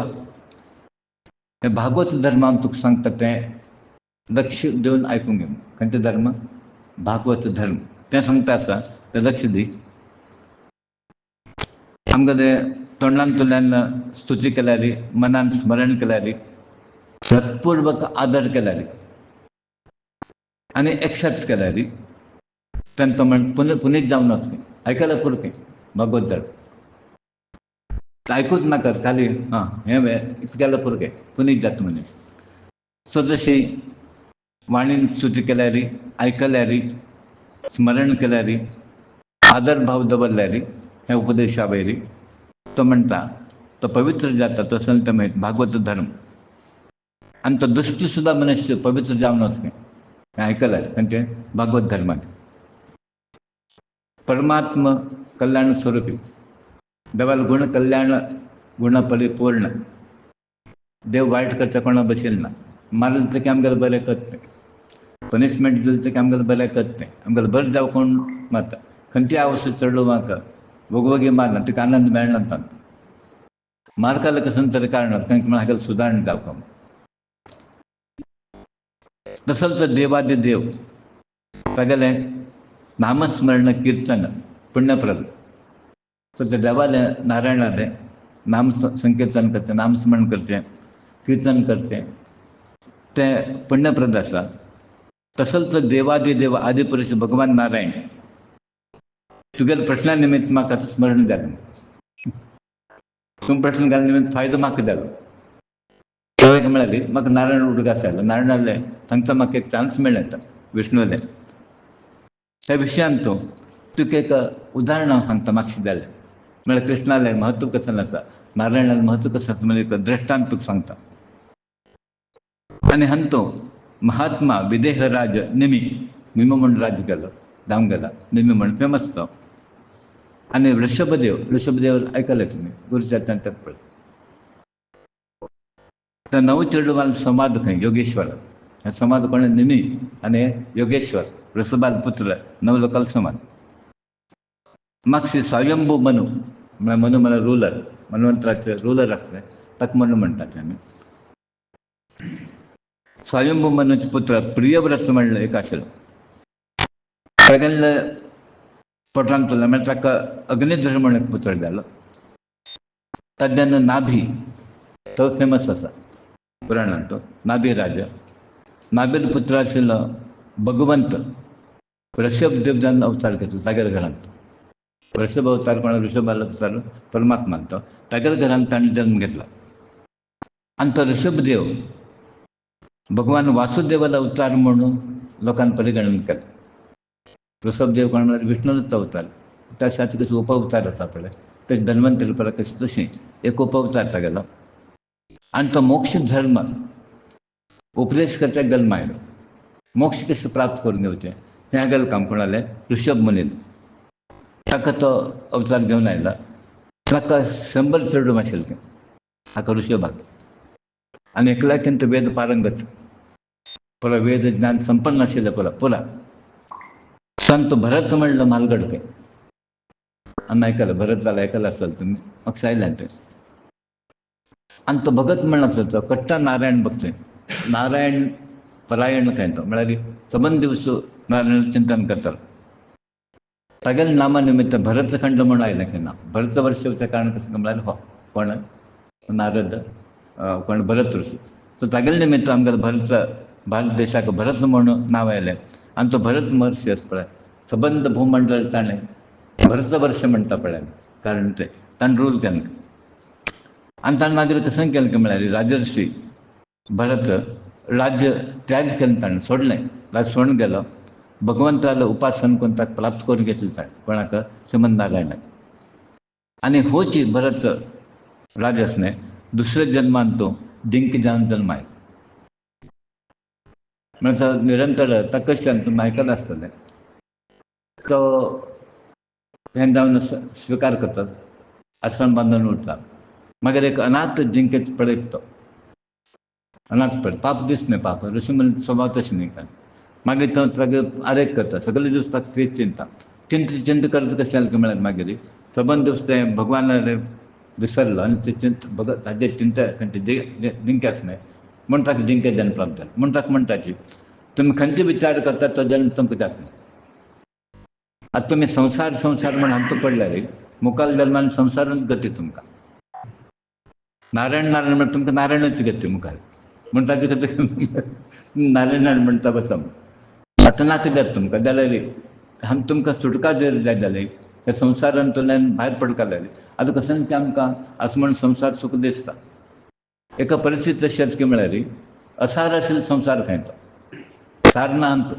हे भागवत धर्म हांव तुका सांगता तें लक्ष दिवन आयकूंक घे. खंयचो धर्म भागवत धर्म तें सांगता आसा तें लक्ष दी. आमगेलें तोंडांतल्यान स्तुती केल्यारी मनान स्मरण केल्यारी हृदयपूर्वक आदर केल्यारी आनी एक्सेप्ट केल्यारी तेन्ना म्हण पुनीत जावन वचपी आयकल्यार पुरकें भागवत धर्म. आयकूच नाका खाली हें केल्यार पुरकें पुनीत जाता मनीस. सो जशी वाणीन स्तुती केल्यारी आयकल्यारी स्मरण केल्यारी आदर भाव दवरल्यारी हे उपदेशा वयरी तो म्हणटा तो पवित्र जाता तो संत भागवत धर्म. आनी तो दुश्ट सुद्दां मनुश्य पवित्र जावन वचपी हें आयकल्यार खंयचें भागवत धर्मात. परमात्म कल्याण स्वरुपी देवाल गुण कल्याण गुण परिपूर्ण देव वायट करता कोणा बशिल्लो ना. मारले तरी आमगेलें बरें करता तें, पनिशमेंट दिलें तरी आमगेलें बरें करता तें. आमगेलें बरें जावं कोण मारता खंयची आवश्यक चडलो म्हाका वगवगी मारना तिका आनंद मेळना तांकां मारकालें कसं तरी कारणात खंय हागेलें सुदारण जावपाक. तसोच देवादी देव तागेलें नामस्मरण कीर्तन पुण्यप्रद. सो ते देवालें नारायणालें नाम संकीर्तन करचें नामस्मरण करचें कीर्तन करचें तें पुण्यप्रद आसा. तसोच देवादी देव आदिपुरुश भगवान नारायण तुगेल्या प्रश्ना निमित्त म्हाका आतां स्मरण जालें. तुम प्रश्न घाल्या निमित्त फायदो म्हाका जालो. ताका म्हळ्यार म्हाका नारायण उदकास आयलो. नारायणाले थंगचा म्हाका एक चान्स मेळ्ळें विष्णूले. त्या विशयान तुका एक उदाहरण हांव सांगता म्हाका जालें. म्हळ्यार कृष्णाले महत्व कसं आसा, नारायणाले महत्व कसं आसा, म्हणजे एक दृश्टांत तुका सांगता. आनी हंतो महात्मा विदेहराज निमी म्हणून राज्य केलो, जावंक गेला. निमी म्हणून फेमस तो. आनी ऋषभदेव ऐकले तुमी गुरुचरित्रांत पळय. त्या नव चेडवाल समाध खंय योगेश्वर. हे समाध कोणे? निमी आनी योगेश्वर ऋषभाल पुत्र नवलोकाल समाध. म्हाका स्वयंभू मनु म्हळ्यार रुलर, मन्वंतराचे रुलर आसले ताका मनु म्हणटात आमी. स्वयंभू मनुचे पुत्र प्रियव्रत म्हणलें एक आशिल्लो. तागेले पोटांत तुला म्हळ्यार ताका अग्निध्र म्हणून एक पुत्र जालो. ताजें नाभी तो फेमस आसा पुराणांत. तो नाभी राजा. नाभीर पुत्र आशिल्लो भगवंत ऋषभदेवान अवतार घेतलो तागेल्या घरांत. ऋषभ अवतार कोण? ऋषभाल अवतार परमात्मान. तो तागेल्या घरांत ताणें जल्म घेतला. आनी तो ऋषभदेव भगवान वासुदेवाला अवतार म्हणून लोकांनी परिगणन केलो. ऋषभदेव कोण? म्हळ्यार विष्णूचो अवतार. तशाच कशें उपअवतार आसा पळय, तशें धन्वंतरी परत कशें तशें एक उपअवतार तागेलो. आनी तो मोक्ष धर्म उपदेश करता जल्म आयलो. मोक्ष कशें प्राप्त करून घेवचें हें हागेलें काम कोणालें? ऋषभ मुनीन. ताका तो अवतार घेवन आयला. ताका 100 चेडूं आशिल्लें हाका ऋषभाक. आनी एकल्याकीन तो वेद पारंगत, पुरा वेद ज्ञान संपन्न आशिल्लें पुरा. संत भरत म्हणलो म्हालगड तें. आमी आयकलां भरत जाल्यार आयकलां आसतलें तुमी. म्हाका सांगलें तें. आनी तो भगत म्हण आसलो तो कट्टा नारायण भक्त. नारायण परायण खंय तो, म्हळ्यार सबंद दीस नारायण चिंतन करतालो. तागेल्या नामा निमित्त भरतखंड म्हणून आयलें खंय नांव. भरत वर्षाचें कारण कशें म्हळ्यार हो कोण? नारद कोण? भरत ऋषी. सो तागेल्या निमित्त आमगेल्या भारत देशाक भरत म्हणून नांव आयलें. आनी तो भरत महर्शी आसा पळय, सबंद भूमंडळ ताणें भरत वर्ष म्हणटा पळय कारण तें ताणें रूल केलें. आनी ताणें मागीर कशें केलें म्हळ्यार राजर्षी भरत राज्य त्याग केलें, ताणें सोडलें. राज्य सोडून गेलो. भगवंतालें उपासन करून ताका प्राप्त करून घेतलें ताणें. कोणाक? श्रीमन नारायणाक. आनी होच भरत राज आसलें दुसऱ्या जन्मान तो जिंक जावन जल्म आयलो. म्हणजे निरंतर ताका कशें तुमी आयकलां आसतलें. तो हें जावन स्विकार करता, आश्रम बांदून उरता. मागीर एक अनाथ जिंकेक पळयत तो. अनाथ पळय पाप दिसना, पाप ऋषी म्हणजे स्वभाव तशें न्ही काय. मागीर तो तागे आरेख करता. सगळे दिवस ताका तेच चिंता चिंत करता. कशें जालें म्हळ्यार मागीर सबंद दिवस तें भगवान विसरलो आनी तें चिंत भगत हाजे चिंता जिंके आसलें म्हूण ताका जिंके जन्म प्राप्त जालो. म्हूण ताका म्हणटा की तुमी खंयचे विचार करता तो जन्म तुमकां जातलो. आतां तुमी संसार म्हूण हांतू पडल्यार मुखाल जल्मान संवसारूच गती तुमकां. नारायण म्हण तुमकां नारायणच गती मुखार. म्हूण ताजे खातीर नारायण म्हणटा बसा. आतां नाका जाता तुमकां जाल्यार तुमकां सुटका जर जाय जाली त्या संवसारांतल्यान भायर पडका जाली. आतां कशें की आमकां आसा म्हूण संवसार सूख दिसता. एका परिस्थिती तशी आसा की म्हळ्यार असार आशिल्लो संवसार खंय तो. सार ना अंत.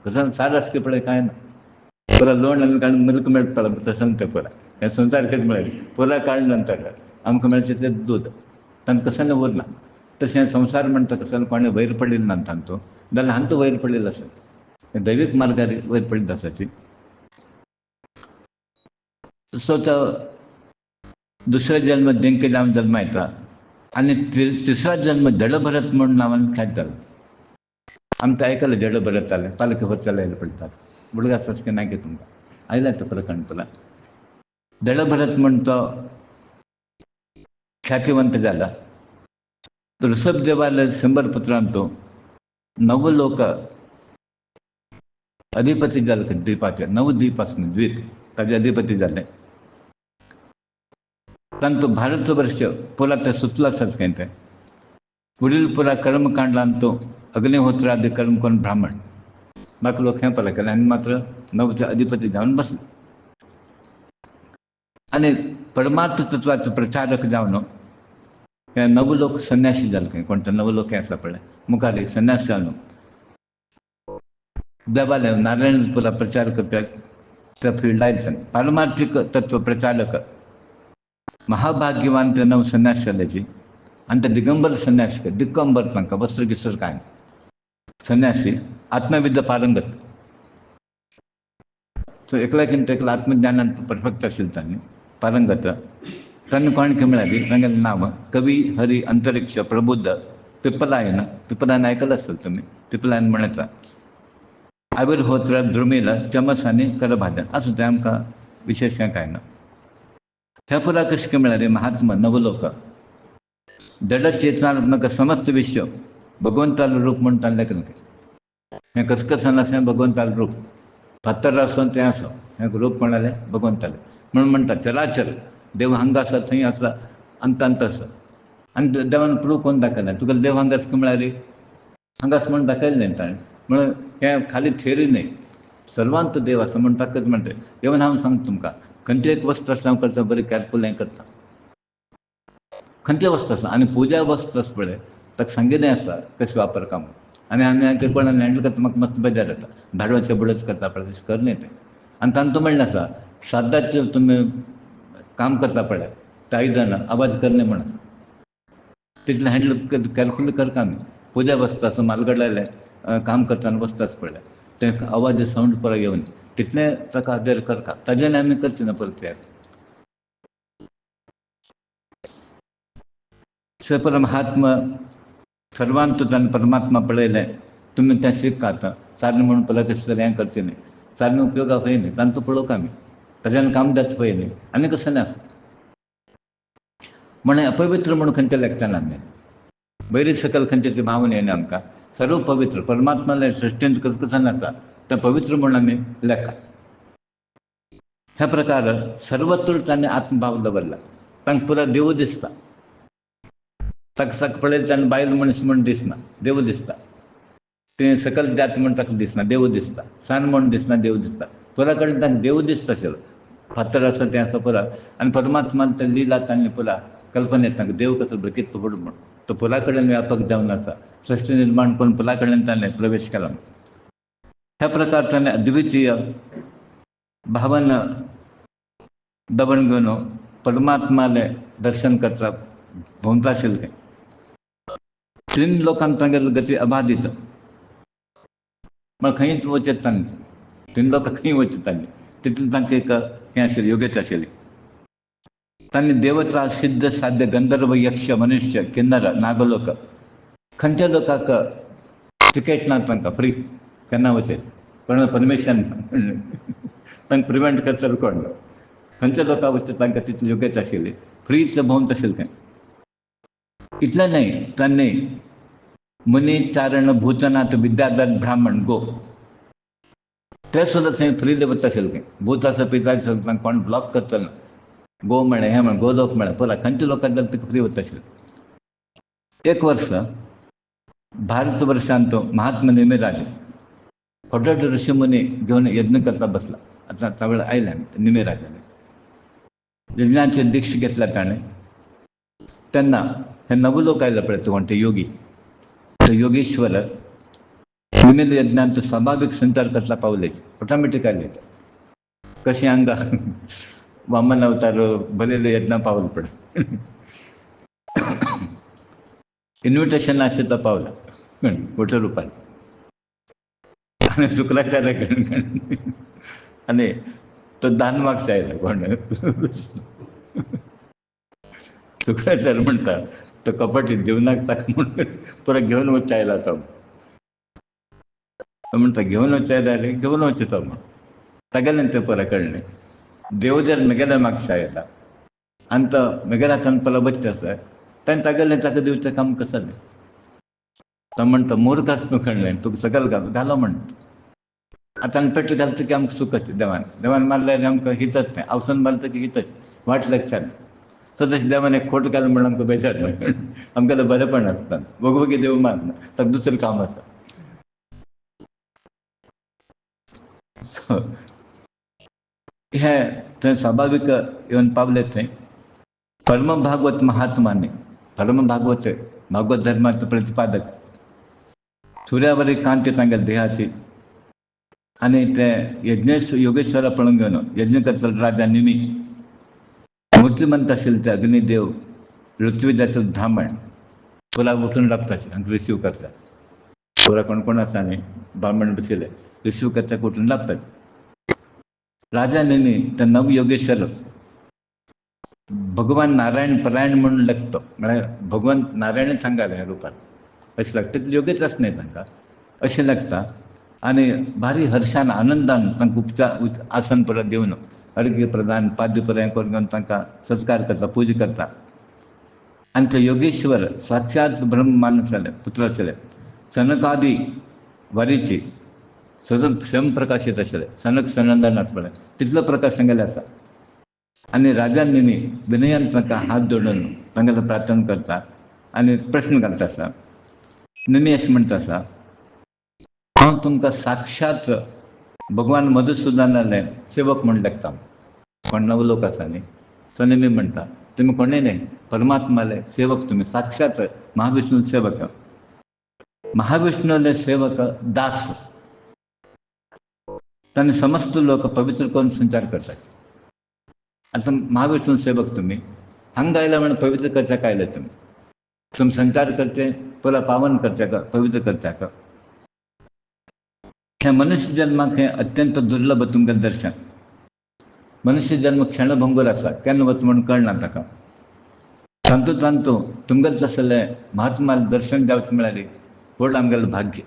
कसं सार आसा की पळय कांय ना. पुरा लोण आनी काडून मिल्क मेळटा तशें तें पुरा हें संवसार कितें म्हळ्यार पुरा काडून नंतर आमकां मेळचें तें दूद. तांकां कसलें उरना. तशें संवसार म्हणटा कसलें कोणें वयर पडिल्लो ना तांचो जाल्यार हांतू वयर पडिल्लो आसा. दैवीक मार्गार वयर पडिल्लो आसा ती. सो तो दुसरे जल्म जिंके जावन जल्म येता. आनी तिसरा जल्म जड भरत म्हणून नांवान ख्यात जालो. आमकां आयकलां जड भरत जालें पालखी होत्याला आयले पडटात. बुडगा आसाच की ना की तुमकां आयला तो प्रकरण तुला. जड भरत म्हूण तो ख्यातिवंत जाला. ऋषभदेवाले 100 पुत्रांत तो नवलोक अधिपती जालो. द्वीपाचे 9 द्वीप आसून द्वीप ताजे अधिपती जाले. तांतू भारत वर्ष पुराचा सुतला आसाच खंय तें. पुढील पुरा कर्मकांडांत तो अग्निहोत्रादी कर्म करून ब्राह्मण बाकी लोक हें पळय केलें आनी मात्र 9चे अधिपती जावन बसले. आणि परमार्थ तत्वाचं प्रचारक जावन हे नवलोक संन्यासी जाल खंय कोणतं नवलोक हें आसा पळय मुखार एक संन्यास जावन देवालय नारायणपुरा प्रचार करतात त्या फील्ड आयल्यान पारमार्थीक तत्व प्रचारक महाभाग्यवान ते नव संन्यास जाल्याची आणि ते दिगंबर संन्यासी दिगंबर तांकां वस्त्र गिस्त्र कांय संन्यासी आत्मविद्या पारंगत सो एकल्याकीन तेकला आत्मज्ञानांत परफेक्ट आशिल्ले तांणी पारंगत तांणी कोणें मेळ्ळी तांगेलें नांव कवी हरी अंतरिक्ष प्रबुद्ध पिपलायन आयकलां आसतलें तुमी पिपलायन म्हणटा आविर्होत्र द्रुमिल चमस आनी करभाजन आसूं तें आमकां विशेश कांय ना ह्या पुरा कशें मेळ्ळें महात्मा नवलोक जड चेतनात्मक समस्त विश्व भगवंताल रूप म्हणून ताल्लें हें कसकसान आसा भगवंताल रूप फातर आसूं तें आसूं हें रूप म्हणालें भगवंतालें म्हणून म्हणटा चराचर देव हांगा आसा थंय आसा अंत आसा आनी देवान प्रूव कोन्न दाखयलें तुका देव हांगाच म्हळ्यार हांगाच म्हणून दाखयलें ताणें म्हणून हें खाली थियरी न्ही सर्वांत देव आसा म्हणून ताकच म्हणटा देवान हांव सांगता तुमकां खंयची एक वस्त आसा हांव करता बरी कॅरफूल हें करता खंयची वस्त आसा आनी पुजा वस्त आसा पळय ताका सांगिल्लें आसा कशें वापरता म्हणून आनी आमी कोणाक हँडल करता म्हाका मस्त बेजार येता धाडवाचें बुडच करता पळय तशें कर न्ही तें आनी तांतू म्हणलें आसा श्राद्धाचें तुमी काम करता पळय ते आयदनां आवाज करने म्हण आसा तितलें हँडल कॅरफुली करता आमी पुजा वस्त आसा मालगड्यालें काम करतना वस्त आसा पळय तें आवाज सावंड पुरो येवन तितलें ताका आदेर करता ताजें आमी करचें ना परत तयार सपर महात्मा सर्वांत ताणें परमात्मा पळयलें तुमी तें शिकात सारन म्हणून पळय कशें तरी हें करचें न्ही सारन उपयोगाक पळय न्ही तांतू पळोवंक आमी ताज्यान काम जाता पळय न्ही आनी कसं ना म्हणे अपवित्र म्हणून खंयच्या लेखताना न्ही बैरी सकल खंयचे ती भावना येना आमकां सर्व पवित्र परमात्माले सृश्टींत कसकसान आसा तें पवित्र म्हणून आमी लेखा ह्या प्रकार सर्वत्र ताणें आत्मभाव दवरला तांकां पुरो देव दिसता ताका पळयता तेन्ना बायल मनीस म्हूण दिसना देव दिसता तें सकल जात म्हूण ताका दिसना देव दिसता सान म्हूण दिसना देव दिसता पुरा कडेन तांकां देव दिसता आशिल्लो फातर आसा तें आसा पुरा आनी परमात्मान तें लिला तांणी पुरा कल्पना येता देव कसो कितलो व्हड म्हूण तो पुरा कडेन व्यापक जावन आसा सृश्टी निर्माण करून पुरा कडेन ताणें प्रवेश केला ह्या प्रकार ताणें अद्वितीय भावन दवरून घेवन परमात्माले दर्शन करता भोंवता आशिल्लें तीन लोकांक तांगेली गती अबाधीत म्हळ्यार खंय वचत तांणी तीन लोक खंय वचत तांणी तितलें तांकां एक हें आशिल्लें योग्यता आशिल्ली तांणी देवता सिद्ध साध्य गंधर्व यक्ष मनुष्य किन्नर नागलोक खंयच्या लोकांक टिकेट ना तांकां फ्री केन्ना वचत पण परमिशन तांकां प्रिवेंट करता कोण खंयच्या लोकांक वचत तांकां तितली योग्यता आशिल्ली फ्रीच भोंवत आशिल्लें तें इतलें न्हय तांणी मुनी चारण भूतनाथ विद्याधर ब्राह्मण गो ते सुद्दां थंय फ्री वचत आशिल्लें भूत आसा पिता तांकां कोण ब्लॉक करतलो गो म्हळें हें म्हण गोलोक म्हळें पळय खंयच्या लोकांक जाल्यार तिका फ्री वचत आशिल्लें एक वर्स भारत वर्षांत महात्मा निमिराज फाटोट ऋषी मुनी घेवन यज्ञ करता बसला आतां तावळे आयल्या निमिराजाने यज्ञाचे दीक्ष घेतला ताणें तेन्ना हे नवलोक आयले पळय कोणते योगी तो योगेश्वर निमिल यज्ञांत स्वाभाविक संचार करतला पावले ऑटोमॅटीक आयले कशें हांगा वामन अवतार भरलेले यज्ञ पावल पळय इन्विटेशन आशिल्लो पावला मोठ्या रुपान आनी शुक्राचार्य आनी तो दानवाक आयला कोण शुक्राचार्य म्हणटा तो कपटी देवनाक ताका म्हणून पुरो घेवन वचूं आयला तो म्हणटा घेवन वचूं आयला घेवन वचूं तो म्हण तागेलें तें पुरो कळ्ळें देव जर म्हगेल्या मागशा येता आनी तो म्हगेल्या हातान पळय बच्चे आसा ताणें तागेलें ताका दिवचें काम कसो न्ही तो म्हणटा मूर्ख आसा तूं कळ्ळें तुका सकल घालो म्हणटा आतां आमी पेट घालता की आमकां सुख देवान मारल्यार आमकां हितच नाही आवसन मारता की हितच वाट लक्षात तो तशें देवान एक खोट घाल म्हणून आमकां बेजार नाही आमकां बरेंपण आसता वगवगी देव मारना ताका दुसरें काम आसा हे थंय स्वाभाविक येवन पावले थंय परमभागवत महात्माने, परमभागवत भागवत धर्माचं प्रतिपादक सुर्यावरी कांती सांगेल देहाची आणि ते योगेश्वरा पळून घेऊन यज्ञ करतल राजा निमी मूर्तिमंत असेल ते अग्निदेव ऋत्विजाचं ब्राह्मण तुला उठून लागतात आणि रिसीव करतात. पुरा कोण असा नाही ब्राह्मण बसले रिसीव करतात उठून लागतात. राजाने त्या नवयोगेश्वर भगवान नारायण परायण म्हणून लागतं म्हणजे भगवान नारायण सांगायला ह्या रूपात असे लागतं योग्यच नाही तांकां अशें लागता. आणि भारी हर्षान आनंदान तांकां उपचार आसन परत देवन अर्घ्य प्रदान पाद्य पुराय करून तांकां सत्कार करता पूजा करता. आणि ते योगेश्वर साक्षात ब्रह्म मानस जाले पुत्र आसले सनकादी वरीचे स्वयंप्रकाशीत आसले सनक सनंदन आसपळे तितलो प्रकाश तांगेले आसा. आणि राजांनी विनयान तांकां हात जोडून तांगेलो प्रार्थना करता आणि प्रश्न घालता आसा. नेमी अशें म्हणटा आसा हांव तुमकां साक्षात भगवान मधुसूदनाले सेवक म्हूण लागता. कोण नवलोक आसा न्ही तो नेमी म्हणटा तुमी कोणेय न्ही परमात्माले सेवक तुमी साक्षात महाविष्णू सेवक. महाविष्णूले सेवक दास तांणी समस्त लोक पवित्र करून संचार करतात. आता महाविष्णू सेवक तुम्ही हांगा आयला म्हणून पवित्र करच्याक आयले तुम्ही संचार करचे पुरा पावन करच्याक पवित्र करच्याक. हे मनुष्य जन्माक हे अत्यंत दुर्लभ तुमगेलें दर्शन. मनुष्य जन्म क्षणभंगूर आसा केन्ना वच म्हणून कळना ताका. तांतू तुमगेलें तसलें महात्माले दर्शन जावचें मेळ्ळें व्हड आमगेलें भाग्य.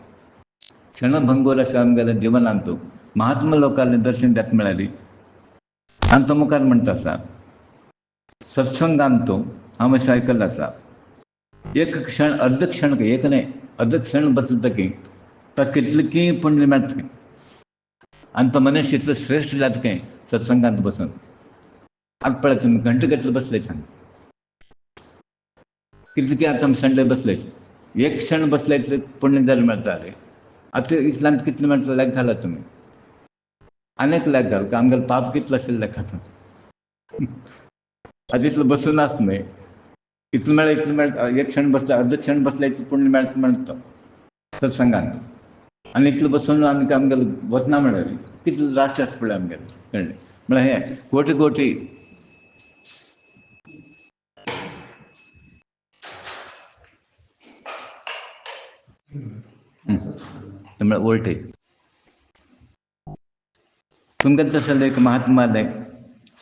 क्षणभंगूर आसा आमगेलें जिवनांत महात्मा लोकांनी दर्शन जावचें मेळ्ळें. आनी तो मुखार म्हणटा आसा सत्संगांत हांव अशें आयकल्लें आसा एक क्षण अर्ध क्षण एक न्ही अर्ध क्षण बसतकी ताका कितलें पुण्य मेळटा आनी तो मनीस इतलो श्रेश्ठ जाता खंय सत्संगांत बसून. आतां पळय तुमी घंटे कितले बसले सांग कितले आतां संडे बसले एक क्षण बसले पुण्य जालें मेळटा रे. आतां इस्लांत कितले मेळटा लेख घाला तुमी अनेक लेख घाल आमगेलें पाप कितलो आशिल्लें लेखाचो. आतां इतलो बसून न्ही इतलो मेळटा एक क्षण बसले अर्ध क्षण बसले इतलें पुण्य मेळटा म्हणटा तो सत्संगांत. आनी इतलो बसून आमकां आमगेलें वचना मेळ्ळें कितलो राश आसा पळय आमगेलें कळ्ळें म्हळ्यार हें कोटी कोटी म्हळ्यार वोल्टे तुमगेलें तसलें एक महात्माले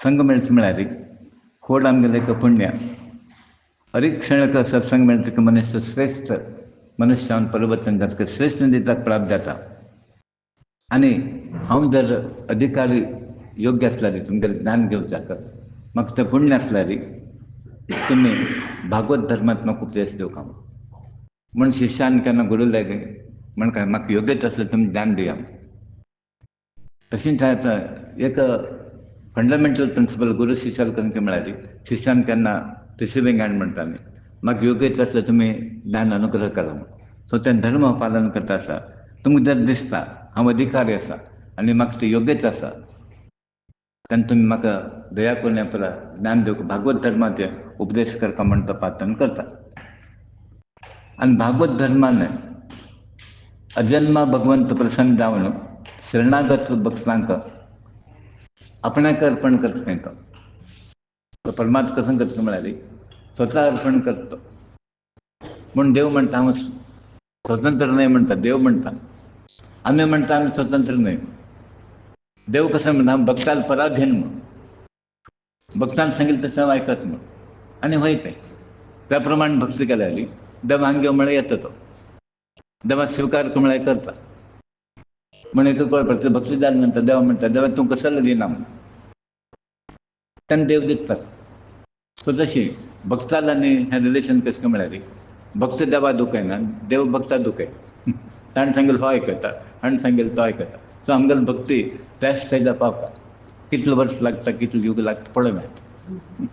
संग मेळचें म्हळ्यार खोड आमगेलें एक पुण्य. हर एक क्षण सत्संग मेळटा मनुष्य श्रेश्ठ मनुष्यान परिवर्तन जाता श्रेश्ठ दिताक प्राप्त जाता. आनी हांव जर अधिकारी योग्य आसल्यार तुमगेलें ज्ञान घेवच्याक म्हाका तें पुण्य आसल्यार तुमी भागवत धर्मांत म्हाका उपदेश दिवंक म्हण शिश्यान केन्ना गुरू लागे म्हणटा म्हाका योग्य आसल्यार तुमी ज्ञान दिया. तशेंच आतां एक फंडामेंटल प्रिंसिपल गुरू शिश्याल करून म्हळ्यार शिश्यान केन्ना रिसिवींग हँड म्हणटा न्ही म्हाका योग्य आसल्यार तुमी ज्ञान अनुग्रह करा. सो तें धर्म पालन करता आसा तुमकां जर दिसता हांव अधिकारी आसा आनी म्हाका तें योग्यच आसा तेन्ना तुमी म्हाका दया करून हें पळय ज्ञान दिवंक भागवत धर्माचें उपदेश करता म्हण तो प्रार्थना करता. आनी भागवत धर्मान अजन्मा भगवंत प्रसन्न जावन शरणागत भक्तांक आपणाक अर्पण करता खंय तो परमात्मा कसं करता म्हळ्यार स्वता अर्पण करता म्हूण देव म्हणटा हांव स्वतंत्र न्हय म्हणटा देव म्हणटा. आमी म्हणटा आमी स्वतंत्र न्हय देव कसं म्हणटा भक्ताल पराधीन म्हूण भक्तान सांगितलें तशें आयकत म्हूण आनी वयता त्या प्रमाणे भक्ती केल्यार देव हांगा घेवन म्हळ्यार येता तो देवा स्विकार कर म्हळ्यार करता. म्हण एक पडटा भक्ती जाली म्हणटा देवा म्हणटा देवा तूं कसलो दिना म्हूण तेन्ना देव दिता. सो तशी भक्ताल आनी हें रिलेशन कशें म्हळ्यार भक्त देवा दुखयना देव भक्ता दुखय ताणें सांगिल्लें हो आयकता आनी सांगिल्लें तो आयकता. सो आमगेली भक्ती त्या स्टेजार पावता कितलें वर्स लागता कितलें यूग लागता पळय मेळटा.